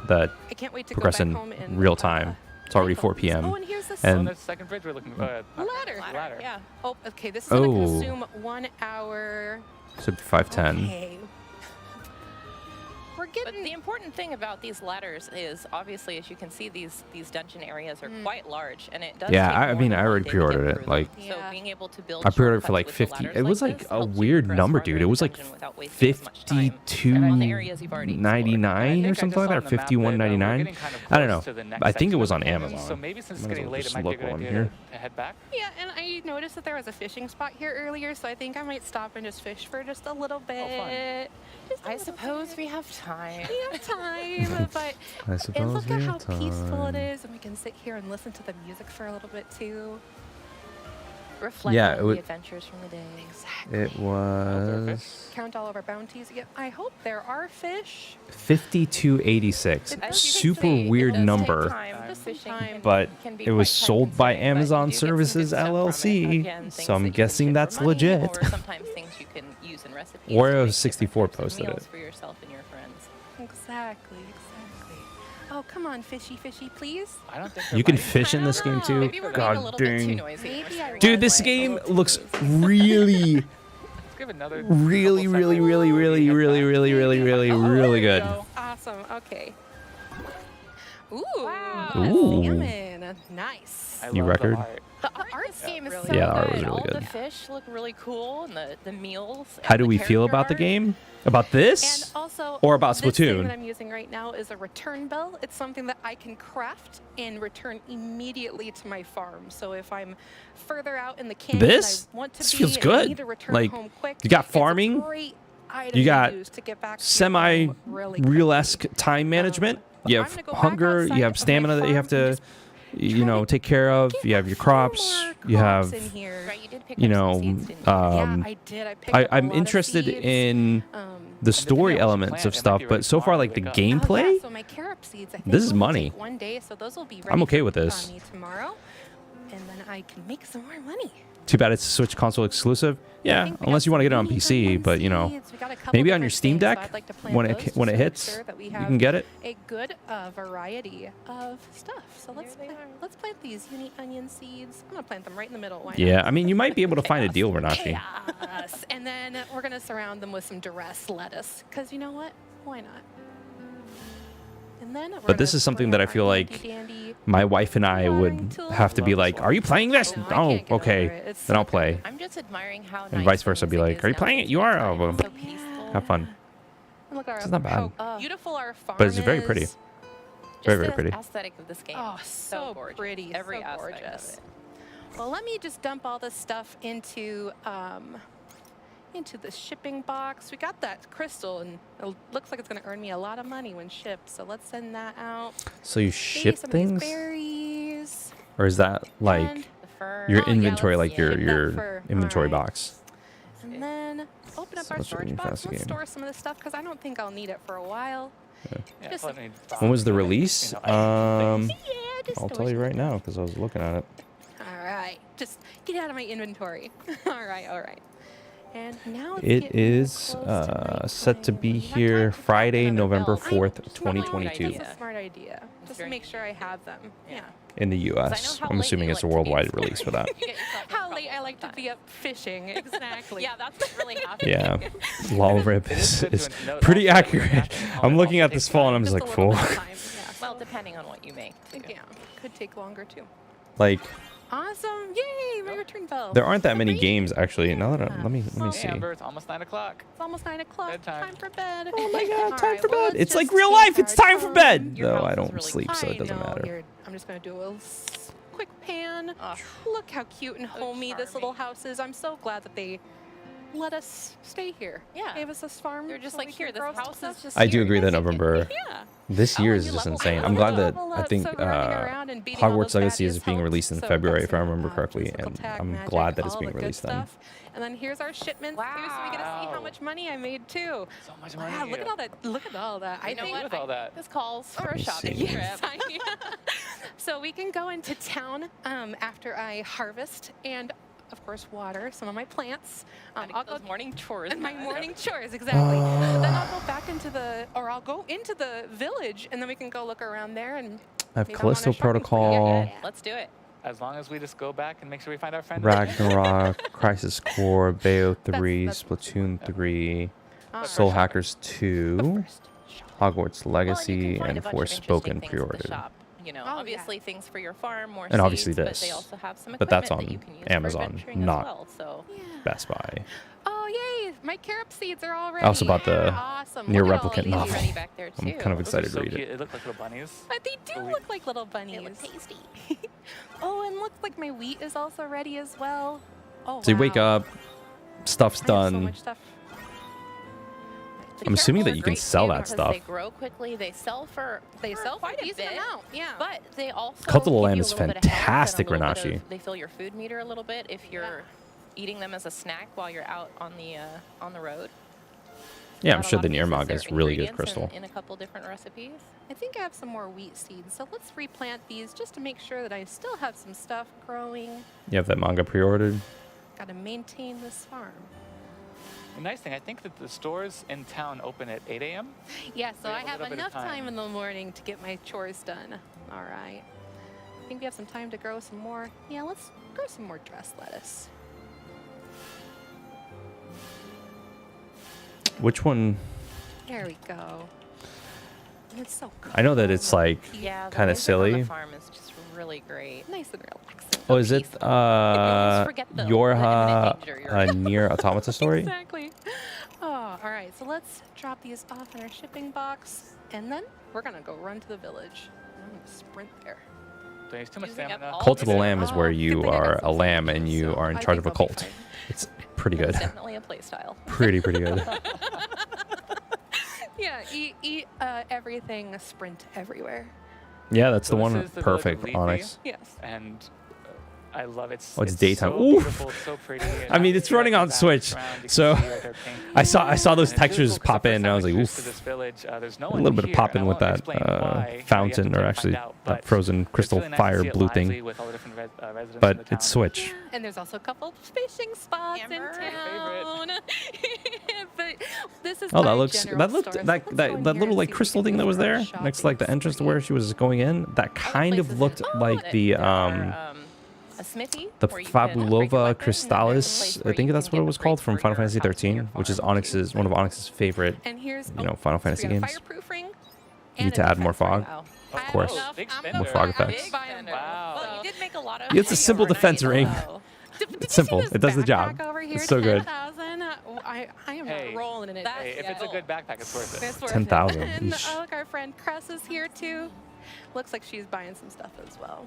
that I can't wait to progress go back in home and real time. It's already make 4 all these. p.m. Oh, and here's the Oh, And there's the second bridge we're looking ladder. ladder. Yeah. Oh, okay. This is gonna Oh. consume 1 hour. should be 510. Okay. We're But getting. the important thing about these ladders is, obviously, as you can see, these dungeon areas are quite large, and it does. Yeah, take I more mean, than I one already day to get pre-ordered it, through them. like- So Yeah. being able to build I pre-ordered for shortcuts like with the 50. ladders It was like like this a helps you weird progress number, farther dude. in It the was like dungeon without wasting as much time. 52 And on the areas you've already explored. 99 or something like that, or 51.99. I don't know. I think it was on So Amazon. maybe since it's Might as getting well late, it just might be a look good while I'm idea here. to head back. Yeah, and I noticed that there was a fishing spot here earlier, so I think I might stop and just fish for just a little bit. Just a I little suppose bit. we have time. We have time, but I and suppose look we at how have peaceful it time. is, and we can sit here and listen to the music for a little bit too. Reflecting Yeah, it on would- the adventures from the day. It was Count all of our bounties again. I hope there are fish. 5286. As you can Super see, it weird does take number. Time. Just Fishing time. can- But can be it was quite sold by time-consuming, but you Amazon do get some good Services stuff from it. LLC, Again, things so I'm that you can guessing ship for that's money, legit. Or sometimes things you can use in recipes. to Wario make 64 different types of posted meals it. for yourself and your friends. Exactly. Oh, come on, fishy, please. I don't think You can fish in this game too. Maybe we're being a God little bit too dang. noisy. Maybe I Dude, this Anyway, game a little too looks noisy. really, Let's give it another really, couple really, seconds. really, really, Head really, back. really, really, really, Oh, there really we good. go. Awesome. Okay. Ooh. Wow. Ooh. Salmon. Nice. I New love record? The art. The art this game is really so Yeah, the art good. was really All good. the fish look really cool, and the meals. How and do the we feel character about the art. game? About And this? also, Or about this thing Splatoon? that I'm using right now is a return bell. It's something that I can craft and return immediately to my farm. So if I'm further out in the canyon, This? I want to This be feels and good. I need to return Like, home quick. you got it's a farming, great item you to got use to get back to your Semi home really quickly. real-esque time management. but You I'm have gonna go back hunger, outside you of have my stamina that you have farm and to, just you try know, to take care of. get You have a your few crops. more You crops have, in here. Right, you did pick you up some know, seeds, didn't you? Yeah, I did. I picked up a I'm lot of interested seeds. in Um, the depending story on what you elements plant, of it might stuff, be but really so far, smart like to the wake up. gameplay, Oh, yeah, so my carob seeds, I think This is will money. take 1 day, so those will be I'm ready okay to with cook this. on me tomorrow, and then I can make some more money. too bad it's Switch console exclusive. I Yeah, think we unless got you want to get it some on mini PC, onion but you know, seeds. We got a couple maybe on your different Steam things, so Deck I'd like to plant when those it just when it to make hits, sure that we you have can get it. a good variety of stuff. So let's plant these uni onion seeds. I'm gonna plant them right in the middle. Why Yeah, not? I mean, you might be able to find a deal, Renashi. Chaos. And then we're gonna surround them with some duress lettuce, because you know what? Why not? And then But this is something that I feel like my wife and I would have to be like, "Are you playing this?" No, I Oh, can't get over okay, it. It's then I'll so play. I'm just admiring how And nice vice the versa, be music like, is "Are you now playing that it? You are." Oh, well, it's so peaceful. have fun. Look at It's not bad. how beautiful our farm But it's very pretty. is. Very, Just very the pretty. aesthetic of this game. Oh, is so gorgeous. pretty, Every so aspect of gorgeous. it. Well, let me just dump all this stuff into the shipping box. We got that crystal, and it looks like it's going to earn me a lot of money when shipped. So let's send that out. So you Maybe ship some of these things, berries. or is that And, like The fur. your Oh, yeah, inventory, let's like your ship that your fur. inventory Alright. box? and then open up So our that's what storage you box. fancy Let's game. store some of this stuff because I don't think I'll need it for a while. Yeah, Just- let me When was the you know, release? you know, things. Yeah, just I'll store tell you some right stuff. now because I was looking at it. All right, just get out of my inventory. All right, all right. And now it's It getting is close to set to be nighttime. You have here time to Friday, craft another November bell. 4th, It's probably 2022 That's a smart idea. Just to very make sure I have them. Yeah. in the U.S. how I'm late assuming you it's a like to be worldwide in release for that. You get yourself in How trouble late I like to sometimes. be up fishing. Exactly. Yeah, that's what really happened. Yeah, lol rip It is is good to note pretty also that we're accurate. asking how I'm it looking also at this takes fall and time. I'm just Just like, a little full. bit of time. Yeah. Well, So, depending on what you make. Too. yeah, could take longer too. Like, Awesome! Yay! My return bell. there aren't that many Great. games actually. Now that let me Well, see. Amber, it's almost 9 o'clock. It's almost 9 o'clock. Bedtime. Time for bed. Oh my god, All time right, for well, bed. let's It's like just real take life. It's our time for time. bed. Your Though house I is don't really sleep, so I it doesn't know, matter. I'm just gonna do a quick pan. Ugh. Look how cute and homey this little house is. I'm so glad that they let us stay here. Yeah. Gave us this farm. They're just so like, we here, can this grow some house stuff. is just I do here. agree You that guys can- November Yeah. this Oh, year and is you just level insane. up. I'm glad that Level I up, think so we're running around and beating all Hogwarts those Legacy is baddies being helps. released in So February, got if I some, remember correctly, physical and tag I'm magic, glad that it's all being the good released then. stuff. And then here's our shipments too, so we get to see how Wow. much money I made too. So much money. Wow, look at all that! Look at all that! You know think what? with all that. This calls for a me shopping see. trip. So we can go into town after I harvest and, of course, water some of my plants. Gotta I'll get those go morning chores. and my done. morning chores, exactly. Then I'll go back into I'll go into the village, and then we can go look around there and. I have maybe I'm on a Callisto shopping spree. Protocol, Yeah. Let's do it. As long as we just go back and make sure we find our friend. Ragnarok, Crisis Core, Bayo 3, that's- Splatoon 3, All right. Soul Hackers 2, Hogwarts Well, and you Legacy, can find a and bunch of Forspoken interesting things at the pre-ordered. shop. You know, Oh, yeah. obviously things for your farm, more And obviously seeds, this. but they also have some But that's equipment that on you can use Amazon, for adventuring not as well. So Yeah. Best Buy. Oh yay! My carob seeds are all ready. I also bought the awesome. Near Look at all Replicant these. novel. ready back there I'm too. kind of Those are excited so to read cute. it. It looked like little bunnies. But they do Wheat. look like little bunnies. They look tasty. Oh, and looks like my wheat is also ready as well. Oh, So you wake wow. up, stuff's I have so done. much stuff. Be I'm assuming careful, that you they're can great sell too, that because stuff. They grow quickly. They sell for Quite a a decent bit. amount. Yeah. But they also Cult of the give Lamb you a is little bit of health and a fantastic, little bit Renashi. of- They fill your food meter a little bit if you're eating them as a snack while you're out on the road. Yeah, I'm Not a sure lot the of uses. Nirmag They're is really good ingredients crystal. in a couple different recipes. I think I have some more wheat seeds, so let's replant these just to make sure that I still have some stuff growing. You have that manga pre-ordered? Got to maintain this farm. The nice thing, I think that the stores in town open at 8 a.m. Yeah, so We I have a have little bit of enough time time. in the morning to get my chores done. All right. I think we have some time to grow some more. Yeah, let's grow some more dress lettuce. Which one? There we go. It's so cool. I know that it's like Yeah, the kind of music on silly. the farm is just really great. Nice and relaxing. Oh, is it peaceful. You almost forget the imminent Yorha danger you're in. Near Automata story? Exactly. Oh, all right. So let's drop these off in our shipping box, and then we're gonna go run to the village. I'm gonna sprint there. Don't use too much Using up stamina. all Cult of the Yeah. Lamb is where Oh, good you thing I got are a some lamb sandwiches, and you so are in I charge of think a I'll be cult. fine. It's pretty It's good. definitely a play style. Pretty good. Yeah, eat everything, sprint everywhere. Yeah, that's So the this one. is the village Perfect, of Lethe. Onyx. Yes. And I love it. Oh, it's daytime. So Ooh. beautiful, so pretty. I mean, it's running on Switch, so I saw those textures pop in, and I was like, oof. There's no A little bit of popping with that fountain, or actually that frozen crystal fire blue thing. But it's Switch. And there's also a couple fishing spots Amber. in town. But this is Oh, my that looks. general That looked. store, so That let's go that, in that here little and like see if we crystal can thing that go was for our there next to like the shopping entrance to where she was going in. That kind of places looked have- like the a smithy. the where you can break a Fabulova weapon, and there's a Crystallis. place I where think you that's can what it get was the called from break Final for your Fantasy house or 13, your which is farm. Onyx's one of Onyx's favorite. And here's Final Fantasy so we got games. a fireproof ring. You and need a to add more defense ring. fog. Wow. Of course. Enough. Big I'm spender. More fog I'm effects. big spender. Wow. Well, you did make a lot of. It's a hay simple overnight, defense ring. so- Did you It's see simple. this It does the job. backpack over here? It's so good. 10,000. I am Hey. not rolling in it. That's- Hey, if it's a good backpack, it's worth it. It's worth 10,000. it. And Yeesh. look, our friend Cress is here too. Looks like she's buying some stuff as well.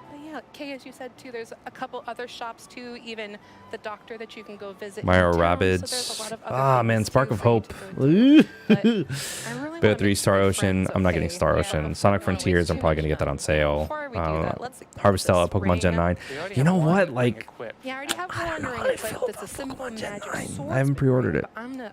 But yeah, Kay, as you said too, there's a couple other shops too. Even the doctor that you can go visit. in Myra town, Rabbids. So there's a lot of other Ah, things, man, Spark too, of for you Hope. to go to. But I really Bear wanna 3 make Star some Ocean. friends, I'm not getting okay? Star Yeah. Ocean. Sonic Don't wanna Frontiers. waste I'm too probably much gonna get that on time. sale. Before we do that, let's equip Harvestella, this Pokemon Gen ring. 9. We already You know have one what? ring Like, equipped. Yeah, I already have one know ring. how I It's like feel this a about simple Pokemon Gen magic 9. sword. I haven't pre-ordered it. But I'm gonna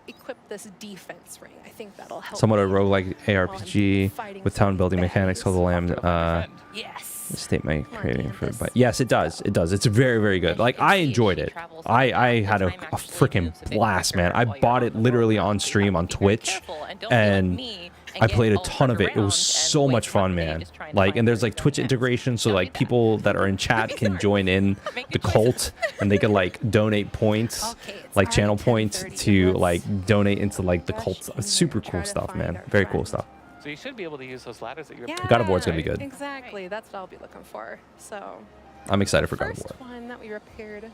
equip this defense ring. I think that'll help. somewhat a me roguelike while I'm ARPG fighting with some town building mechanics. baddies. Called the Lamb. Yes. State my craving for but yes, it does. It does. It's very, very good. Like I enjoyed it. I had a freaking blast, man. I bought it literally on stream on Twitch, and I played a ton of it. It was so much fun, man. Like, and there's like Twitch integration, so like people that are in chat can join in the cult, and they can like donate points, like channel points, to like donate into like the cult. Super cool stuff, man. Very cool stuff. So you should be able to use those ladders that you're. God of War's gonna be good. Exactly. That's what I'll be looking for. So. I'm excited for God of First War. one that we repaired.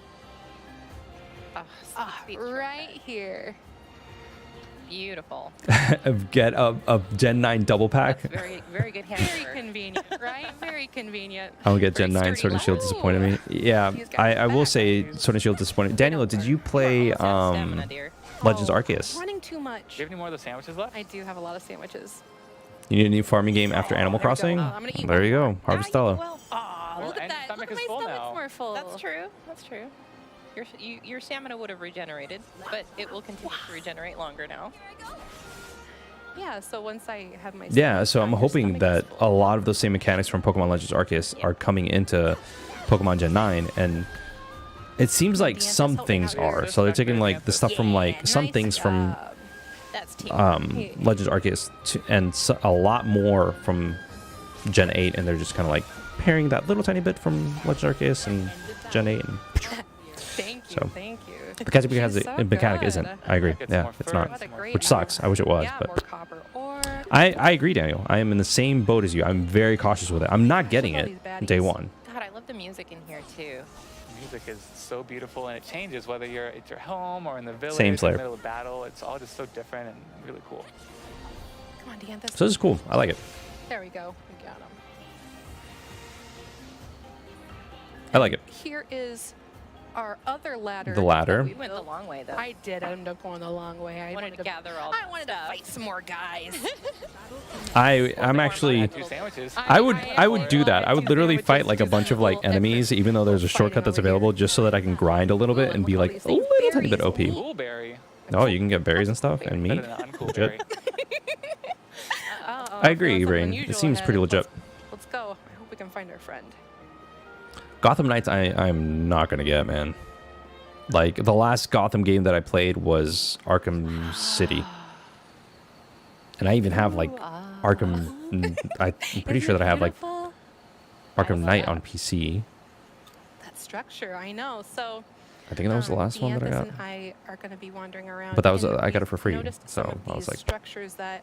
Right here. Beautiful. Get a Gen 9 double pack. That's very, very good hand. Very convenient, right? Very convenient. I don't get Gen Very 9. Sword and Shield sturdy. disappointed me. Yeah, I will say Sword and Shield disappointed. Daniel, did you play Legends Arceus? Running too much. Do you have any more of the sandwiches left? I do have a lot of sandwiches. You need a new farming game after Animal There we go. Crossing? I'm gonna eat There you go. one. Harvestella. Well, look at and that. your Look stomach at is my full stomach's now. more full. That's true. That's true. Your stamina would have regenerated, but it will continue to regenerate longer now. Yeah, so once I have my Yeah, stomach so I'm back, your hoping stomach that is a full. lot of those same mechanics from Pokemon Legends Arceus are coming into Pokemon Gen 9, and it seems like some things are. So they're taking like the stuff from like some things from That's team. Legends Arceus and a lot more from Gen 8, and they're just kind of like pairing that little tiny bit from Legends Arceus and Gen 8. And Thank you, So, thank you. the catching mechanic, She's so mechanic isn't. good. I agree. It's Yeah, more it's fur, not. What a great Which sucks. I wish it was, yeah, more but copper ore. I agree, Daniel. I am in the same boat as you. I'm very cautious with it. I'm not getting all it these baddies. day one. God, I love the music in here too. Music is so beautiful, and it changes whether you're at your home or in the village, Same in the Slayer. middle of battle. It's all just so different and really cool. Come on, Dianthus. So this is cool. I like it. There we go. We got him. I like it. Here is our other ladder. The ladder. that We went the long way though. I did end up going the long way. I wanted to gather all I the wanted to stuff. fight some more guys. I'm actually. Two sandwiches. I would do that. I would literally fight like a bunch of like enemies, even though there's a shortcut that's available, just so that I can grind a little bit and be like a little tiny bit OP. Cool berry. Oh, you can get berries and stuff and meat. Better than an uncool Legit. berry. Uh-oh, I agree, something Rain. unusual It seems pretty ahead. legit. Let's go. I hope we can find our friend. Gotham Knights, I'm not gonna get, man. Like the last Gotham game that I played was Arkham City, and I even have like Arkham. I'm pretty sure that I have like Arkham Knight on PC. That structure, I know. So I think that was the last one that I Dianthus got. and I are going to be wandering around. But that was and I got it we've for free, noticed so some of I was these like, structures that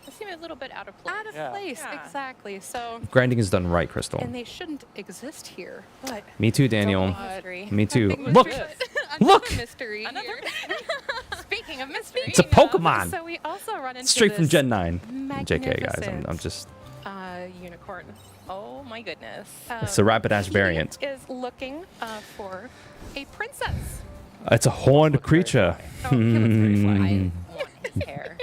They seem a little bit out of place. out of Yeah. place. Yeah. Exactly. So, grinding is done right, Crystal. and they shouldn't exist here. But Me too, Daniel. Mystery. Me too. Big Look, mystery. look! Another mystery. Another here. Speaking of mystery. It's a Pokemon. So we also run into Straight from this Gen 9. JK, guys. magnificent, I'm just. unicorn. Oh my goodness. It's a Rapidash he variant. is looking for a princess. It's a horned creature. Oh, he looks very Hmm. fly. I want his hair.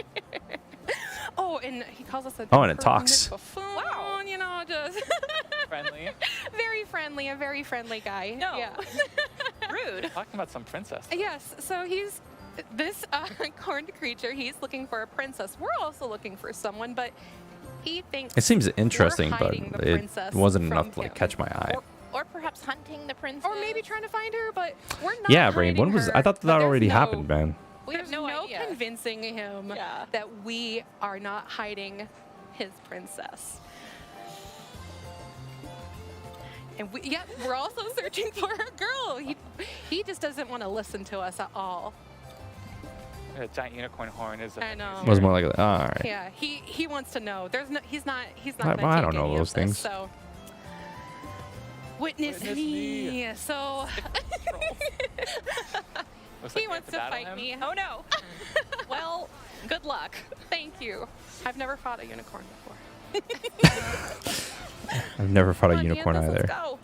Oh, and he calls us a Oh, and it impertinent talks. buffoon, Wow. you know, just Friendly. very friendly, a very friendly guy. No. Yeah. Rude. Talking about some princess. Yes, so he's this corned creature. He's looking for a princess. We're also looking for someone, but he thinks It seems interesting, we're but hiding the it princess wasn't from enough to like him. catch my eye. Or perhaps hunting the princess. Or maybe trying to find her, but we're not. Yeah, Brain. When hiding was her, I thought but that there's already no- happened, man. We have There's no no idea. convincing him Yeah. that we are not hiding his princess. And we're also searching for a girl. He just doesn't want to listen to us at all. A giant unicorn horn is. I know. Was more like, all right. Yeah, he wants to know. There's no. He's not. I- Gonna well, I take don't know any of those this, things. So. Witness me. So Looks like he we have wants to battle fight him. me. Oh no. Well, good luck. Thank you. I've never fought a unicorn before. I've never fought a Come on, unicorn Dianthus, either. let's go.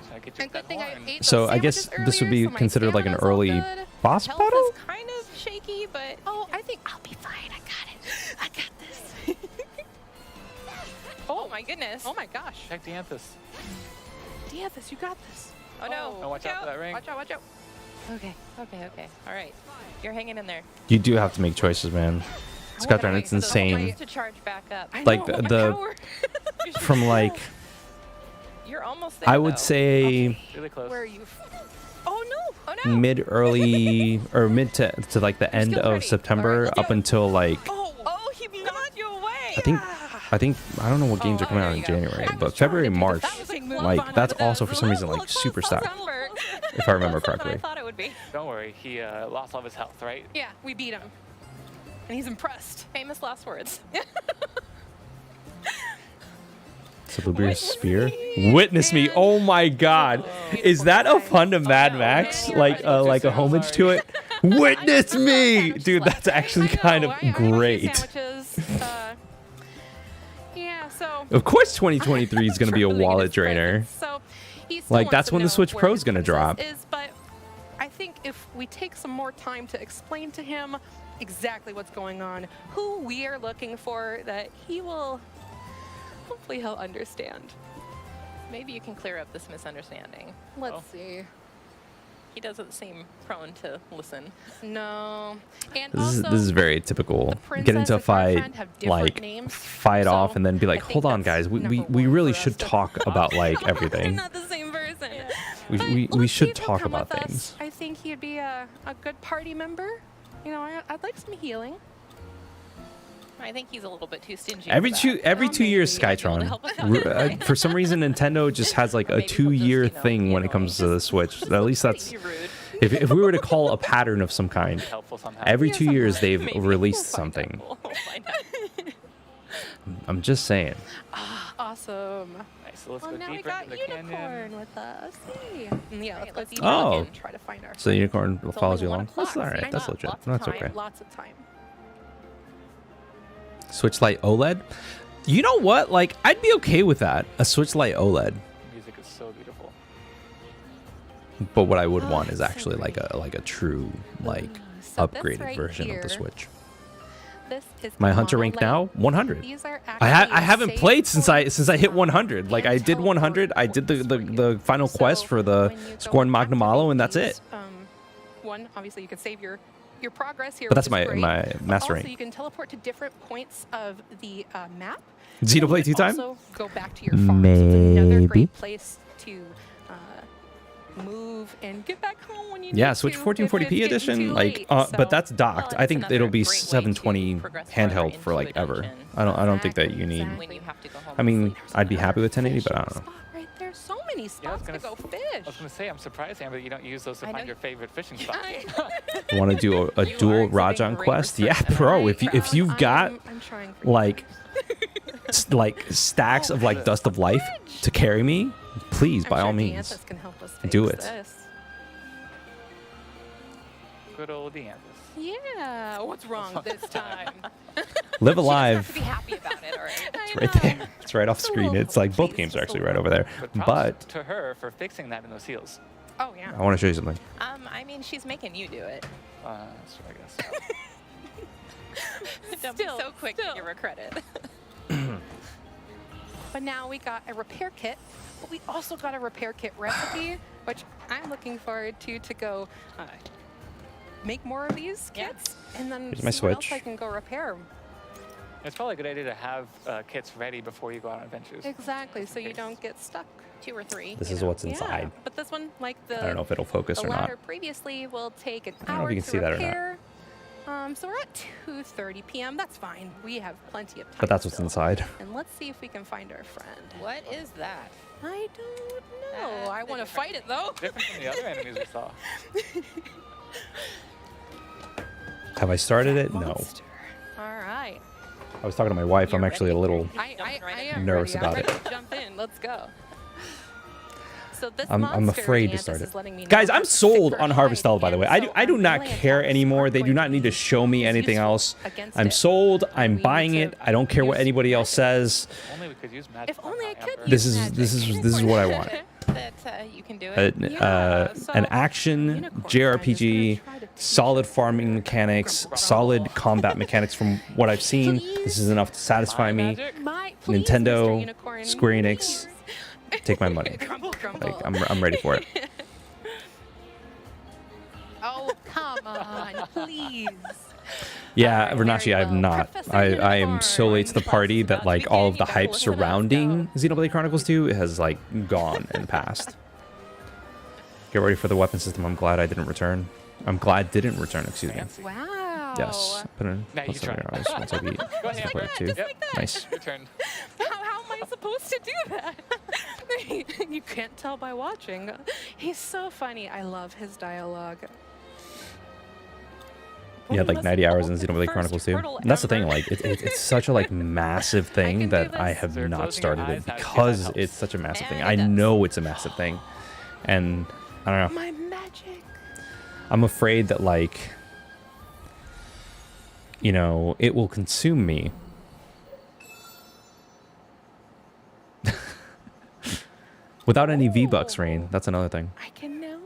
Should I get you And that good thing I horn? ate So those I guess sandwiches this would earlier, be so my considered like an stamina's all early good. boss Health battle? is kind of shaky, but Oh, I think I'll be fine. I got it. I got this. oh my goodness. Oh my gosh. Check Dianthus. Dianthus, you got this. Oh no. Oh, watch out for that ring. Watch out, watch out. Okay. All right. You're hanging in there. You do have to make choices, man. Scott, wanna it's wait for the insane. To charge back up. I Like know, I'm a the coward. from like almost there, I would though. say Really close. Where are you? Oh no! Oh no! mid early or mid to like the end skill's of ready. September All right, let's up go. until like Oh, he knocked you away. I think I don't know what games are coming out in January, but February, March, like that's also for some reason like super stacked, if I remember I correctly. thought it would be. Don't worry, he lost all of his health, right? Yeah, we beat him, and he's impressed. Famous last words. Salubrious Spear. Witness me. Oh my God. Is that a fun to Mad Max? Like a homage to it? Witness me, dude. That's actually kind of great. Sandwiches. Yeah, so. Of course, 2023 is going to be a Really wallet good drainer. presents. So he still Like, wants that's to when the know Switch where Pro is his gonna princess drop. is, but I think if we take some more time to explain to him exactly what's going on, who we are looking for, that he will, hopefully he'll understand. Maybe you can clear up this misunderstanding. Let's Well. see. He doesn't seem prone to listen. No. And This is also, very typical. the princess Get into a and fight, girlfriend have different like names, fight so off, and then be like, I think hold on, that's guys. We number one really for us should to- talk about like We're everything. not the same person. We But we let's see should if he'll talk come about with us. things. I think he'd be a good party member. You know, I'd like some healing. I think he's a little bit too stingy. Every for two that. every Oh, 2 years, maybe. Able to Skytron. help us out. For some reason, Nintendo just has like a Maybe he'll just, 2-year you know, thing be when it comes to annoying. the Switch. At least that's Be rude. if we were to call a pattern of some kind. Helpful somehow. Every Yeah, 2 years something. they've Maybe. released We'll find out. something. We'll find out. I'm just saying. Awesome. Nice. So let's Well, go now we deeper got into the Unicorn canyon. with us. Hey. Yeah, let's go let's deeper Oh. and try to find our So the unicorn It's follows only you 1 along. o'clock, That's all so right. you That's got legit. lots of That's time. okay. lots of time. Switch Lite OLED. You know what? Like, I'd be okay with that. A Switch Lite OLED. Music is so beautiful. But what I would want is so actually like a true like So this upgraded right version of here, the Switch. This is My a Hunter rank monolith. now 100. These are I actually haven't save played since I points, hit 100. Like I and did 100. I did the final quest for the when you go Scorn and Magnamalo, and that's activate it. these, one, obviously you can save your progress here. But that's which is my great. But master also rank. you can teleport to different points of the map. Xenoblade You 2 can time? Also go back to your farm. So it's another Maybe. great place to move and get back home when you Yeah, need Switch to, if 1440p it's getting edition, too like, late. but So- that's docked. Well, I it's think another it'll be great way to 720 progress farther handheld for like into a ever. dungeon. I don't think that you need. Exactly. When you have to go home I and mean, sleep. I'd be happy with 1080, but I don't know. Spot right there. So many spots to gonna go s- fish. I was gonna say, I'm surprised, Amber, that you don't use those to I know find your favorite fishing spots. Want to do a You dual are exhibiting Rajan great quest? research, Yeah, and bro. I- If you've got I'm trying for you. like like stacks of like Dust of Life to carry me, please, I'm by sure all means. Dianthus can help us do fix it. this. Good old Dianthus. Yeah. What's wrong this time? Live She doesn't have alive. to be happy about it, all right? It's Right there. It's right off screen. It's like both games are actually right over there. Props But to her for fixing that in those heels. Oh yeah. I want to show you something. I mean, she's making you do it. That's true, I guess. Don't Still, be so quick to still. give her credit. But now we got a repair kit, but we also got a repair kit recipe, which I'm looking forward to go make more of these Yeah. kits, and then Here's my see what else Switch. I can go repair. It's probably a good idea to have kits ready before you go on adventures. Exactly, so you don't get stuck. 2 or 3. This you is know. what's inside. Yeah, but this one, like the I don't know if it'll focus the or not. ladder previously, will take an don't know if hour you can to see that or not. repair. So we're at 2:30 p.m. That's fine. We have plenty of time. But that's what's still. inside. And let's see if we can find our friend. What is that? I don't know. That's I a want to different fight it though. Different from the other enemies we saw. Have I started it? No. Monster. All right. I was talking to my wife. I'm You're actually a ready. little. I Jumping right in. am Nervous ready. about I'm it. ready to jump in. Let's go. So this I'm monster, afraid to Dianthus, start is it. letting me know Guys, how I'm to sold pick on her Harvestella, hide, by the way. and I do so not melee care attacks anymore. aren't They do going not need to show me be anything useful else. against I'm it. sold. I'm We need buying to it. I don't care what use anybody else magic. says. Only we could use magic. If only I somehow, could Amber. This use is magic. this is what I want. That you can do it. Yeah, so An action Unicorn JRPG, Friend is gonna try to teach solid us farming mechanics, solid combat mechanics from what I've seen. This is enough to satisfy me. Magic? Please, Nintendo, Mr. Unicorn, Square Enix, please. take my money. Grumble, grumble. Like I'm ready for it. Oh, come on, please. Yeah, Very Renachi, I have well. not. Professor I am so late to the Unicorn. party that About like to all of begin, the you gotta hype look at us surrounding Xenoblade Chronicles 2 has like gone and passed. Get ready for the weapon system. I'm glad I didn't return. I'm glad didn't return, excuse me. Fancy. Wow. Yes. Put in Now you plus try. 7 hours once I beat Go ahead. Xenoblade 2. just like that. Nice. Your turn. How am I supposed to do that? You can't tell by watching. He's so funny. I love his dialogue. You had like 90 hours in Xenoblade Chronicles 2. And that's the thing, like it's such a like massive thing can that do I this. have So you're not closing your started it eyes now to see if that because helps. it's such a massive thing. And I it does. know it's a massive thing. And I don't know. My magic. I'm afraid that like you know, it will consume me. Without any V-Bucks, Rain. That's another thing. I can know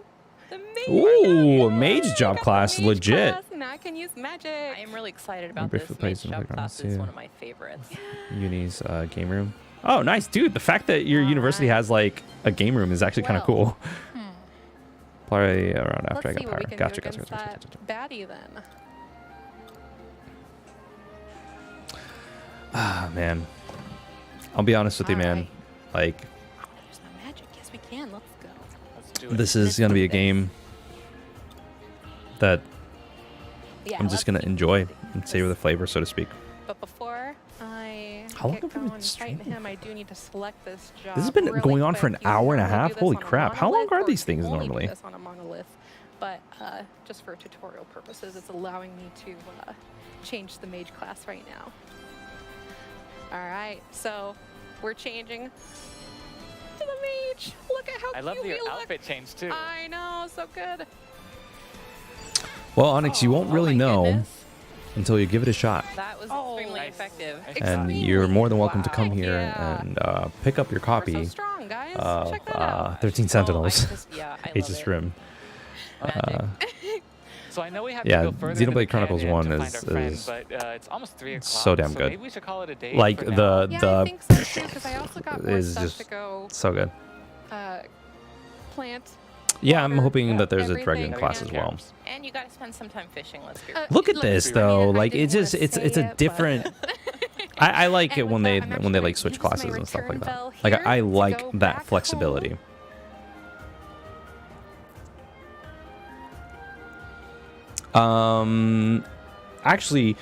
the mage. Ooh, I mage got job the class, mage legit. class, and I can use magic. I am really excited about Remember this. if we Mage played job Xenoblade class Chronicles is 2? one of my favorites. Uni's game room. Oh, nice, dude. The fact that your university has like a game room is actually kind of cool. Play around after Let's I see got what we power. can Gotcha, do gotcha, against gotcha, that gotcha. baddie then. Ah, man. I'll be honest with you, man. Alright. Like, Use my magic. Yes, we can. Let's go. Let's do it. this is Let's gonna do be a this. game that Yeah, I'm just let's gonna keep enjoy going. and savor the flavor, so to speak. But before I How long get have we been going fighting streaming? him, I do need to select this job. This has been really going on for quick. an hour and a You can half? do this Holy on a crap. How long monolith, are or these you things can only do normally? this on a monolith, but just for tutorial purposes, it's allowing me to change the mage class right now. All right, so we're changing to the mage. Look at how I love cute your we look. outfit change too. I know, so good. Well, Onyx, you won't Oh really my know goodness. until you give it a shot. That was Oh. extremely Nice. effective. Nice. And Extremely. you're more than welcome to come Wow. here Yeah. and pick up your We're copy so strong, guys. of Check that out. 13 Oh, Sentinels. I love Aegis it. Rim. Magic. So I know we have Yeah, to go further into the Xenoblade Chronicles canyon 1 to find is- our friend, is but it's almost 3 o'clock. so damn good. Maybe we should call it a day. Like for the now. Yeah, I think so too, because I also got more is stuff just to go so good. plant. Yeah, I'm water, hoping that there's a everything. dragon class as Yeah. well. And you got to spend some time fishing. Let's be Look at Look, this I mean, though. I Like didn't it's just wanna it's say a it, but- different. I like it And when with they that, I'm when actually they gonna like switch use my classes and stuff like return that. bell Like here I to like go that back flexibility. Actually,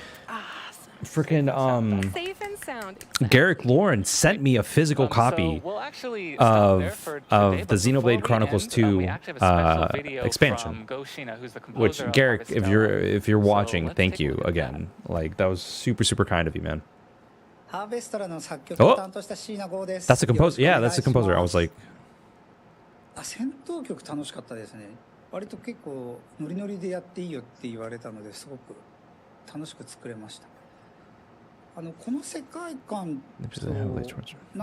freaking Safe and sound. Garrick Lauren sent me a physical copy So we'll actually stop there of for today, of but the before Xenoblade we Chronicles end, 2 we actually have a special video expansion. from Goshina, who's the which composer of Garrick, if you're Harvestella. watching, let's thank take a you look at that. again. Like that was super kind of you, man. ハーベストラの作曲を担当した椎名剛です。 That's the composer. Yeah, that's the よろしくお composer. 願 I い was します like, 戦闘曲楽しかったですね。割と結構ノリノリでやっていいよって言われたのですごく楽しく作れました。この世界観となんか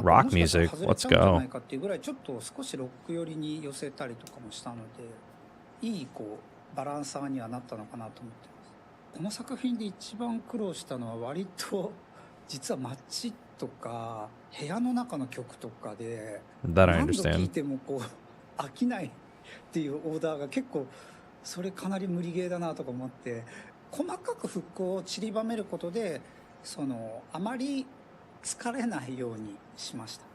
rock もしかしたら music. 外れ Let's ちゃうんじゃない go. かっていうぐらいちょっと少しロック寄りに寄せたりとかもしたので、いいバランサーにはなったのかなと思ってます。この作品で一番苦労したのは割と実は街とか部屋の中の曲とかで That I 何度聴い understand. ても飽きないっていうオーダーが結構それかなり無理ゲーだなとか思って細かくフックを散りばめることであまり疲れないようにしました。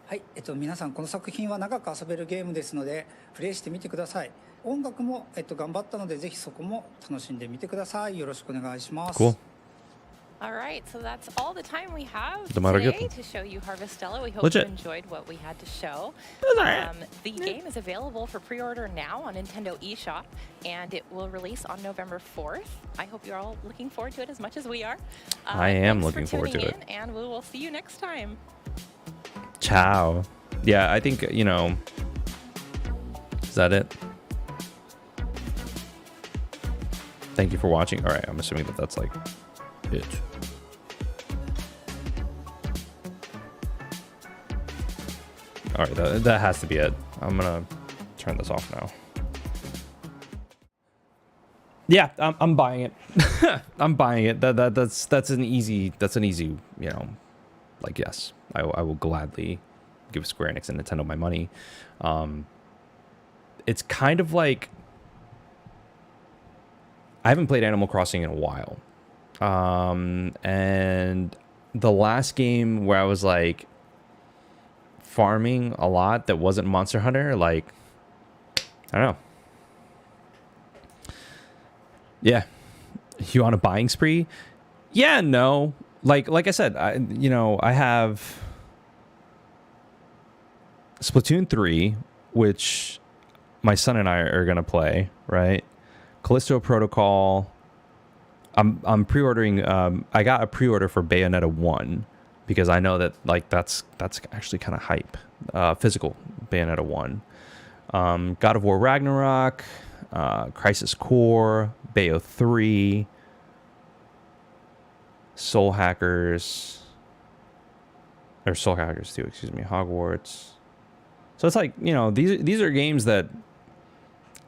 はい、皆さんこの作品は長く遊べるゲームですのでプレイしてみてください。音楽も、頑張ったのでぜひそこも楽しんでみてください。よろしくお願いします。 Cool. All right, so that's all the time we have Tomato today Gipple. to show you Harvestella. We hope Legit. you enjoyed what we had to show. alright. The game is available for pre-order now on Nintendo eShop, and it will release on November 4th. I hope you're all looking forward to it as much as we are. I am Thanks looking for forward to tuning it. in, and we will see you next time. Ciao. Yeah, I think, you know, is that it? Thank you for watching. All right, I'm assuming that that's like it. All right, that has to be it. I'm gonna turn this off now. Yeah, I'm buying it. I'm buying it. That's an easy, you know, like, yes, I will gladly give Square Enix and Nintendo my money. It's kind of like I haven't played Animal Crossing in a while. And the last game where I was like farming a lot that wasn't Monster Hunter, like, I don't know. Yeah. You on a buying spree? Yeah, no. Like I said, I have Splatoon 3, which my son and I are going to play, right? Callisto Protocol. I'm pre-ordering. I got a pre-order for Bayonetta 1 because I know that like that's actually kind of hype. Physical Bayonetta 1. God of War Ragnarok, Crisis Core, Bayo 3, Soul Hackers 2, excuse me, Hogwarts. So it's like, these are games that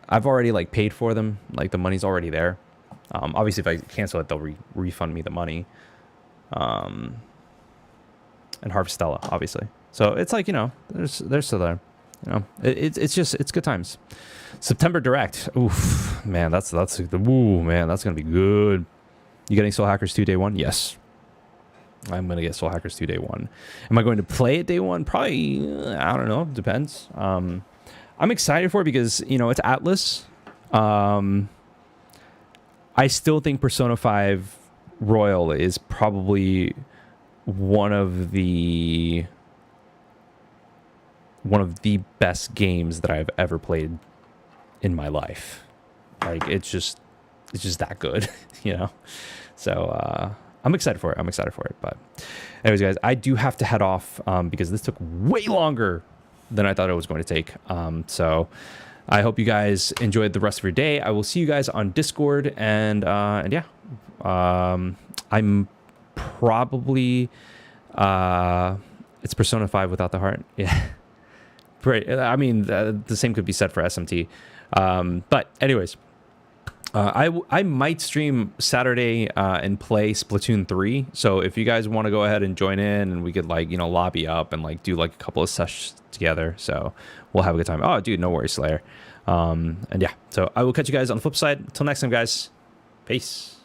I've already like paid for them. Like the money's already there. Obviously, if I cancel it, they'll refund me the money. And Harvestella, obviously. So it's like, they're still there. It's good times. September Direct. Oof, man, that's gonna be good. You getting Soul Hackers 2 day one? Yes. I'm gonna get Soul Hackers 2 day one. Am I going to play it day one? Probably. I don't know. Depends. I'm excited for it because it's Atlas. I still think Persona 5 Royal is probably one of the best games that I've ever played in my life. Like it's just that good, So I'm excited for it. But anyways, guys, I do have to head off because this took way longer than I thought it was going to take. So I hope you guys enjoyed the rest of your day. I will see you guys on Discord, and yeah, I'm probably it's Persona 5 without the heart. Yeah, I mean the same could be said for SMT. But anyways, I might stream Saturday and play Splatoon 3. So if you guys want to go ahead and join in, and we could lobby up and do a couple of sessions together. So we'll have a good time. Oh, dude, no worries, Slayer. And yeah, so I will catch you guys on the flip side. Until next time, guys. Peace.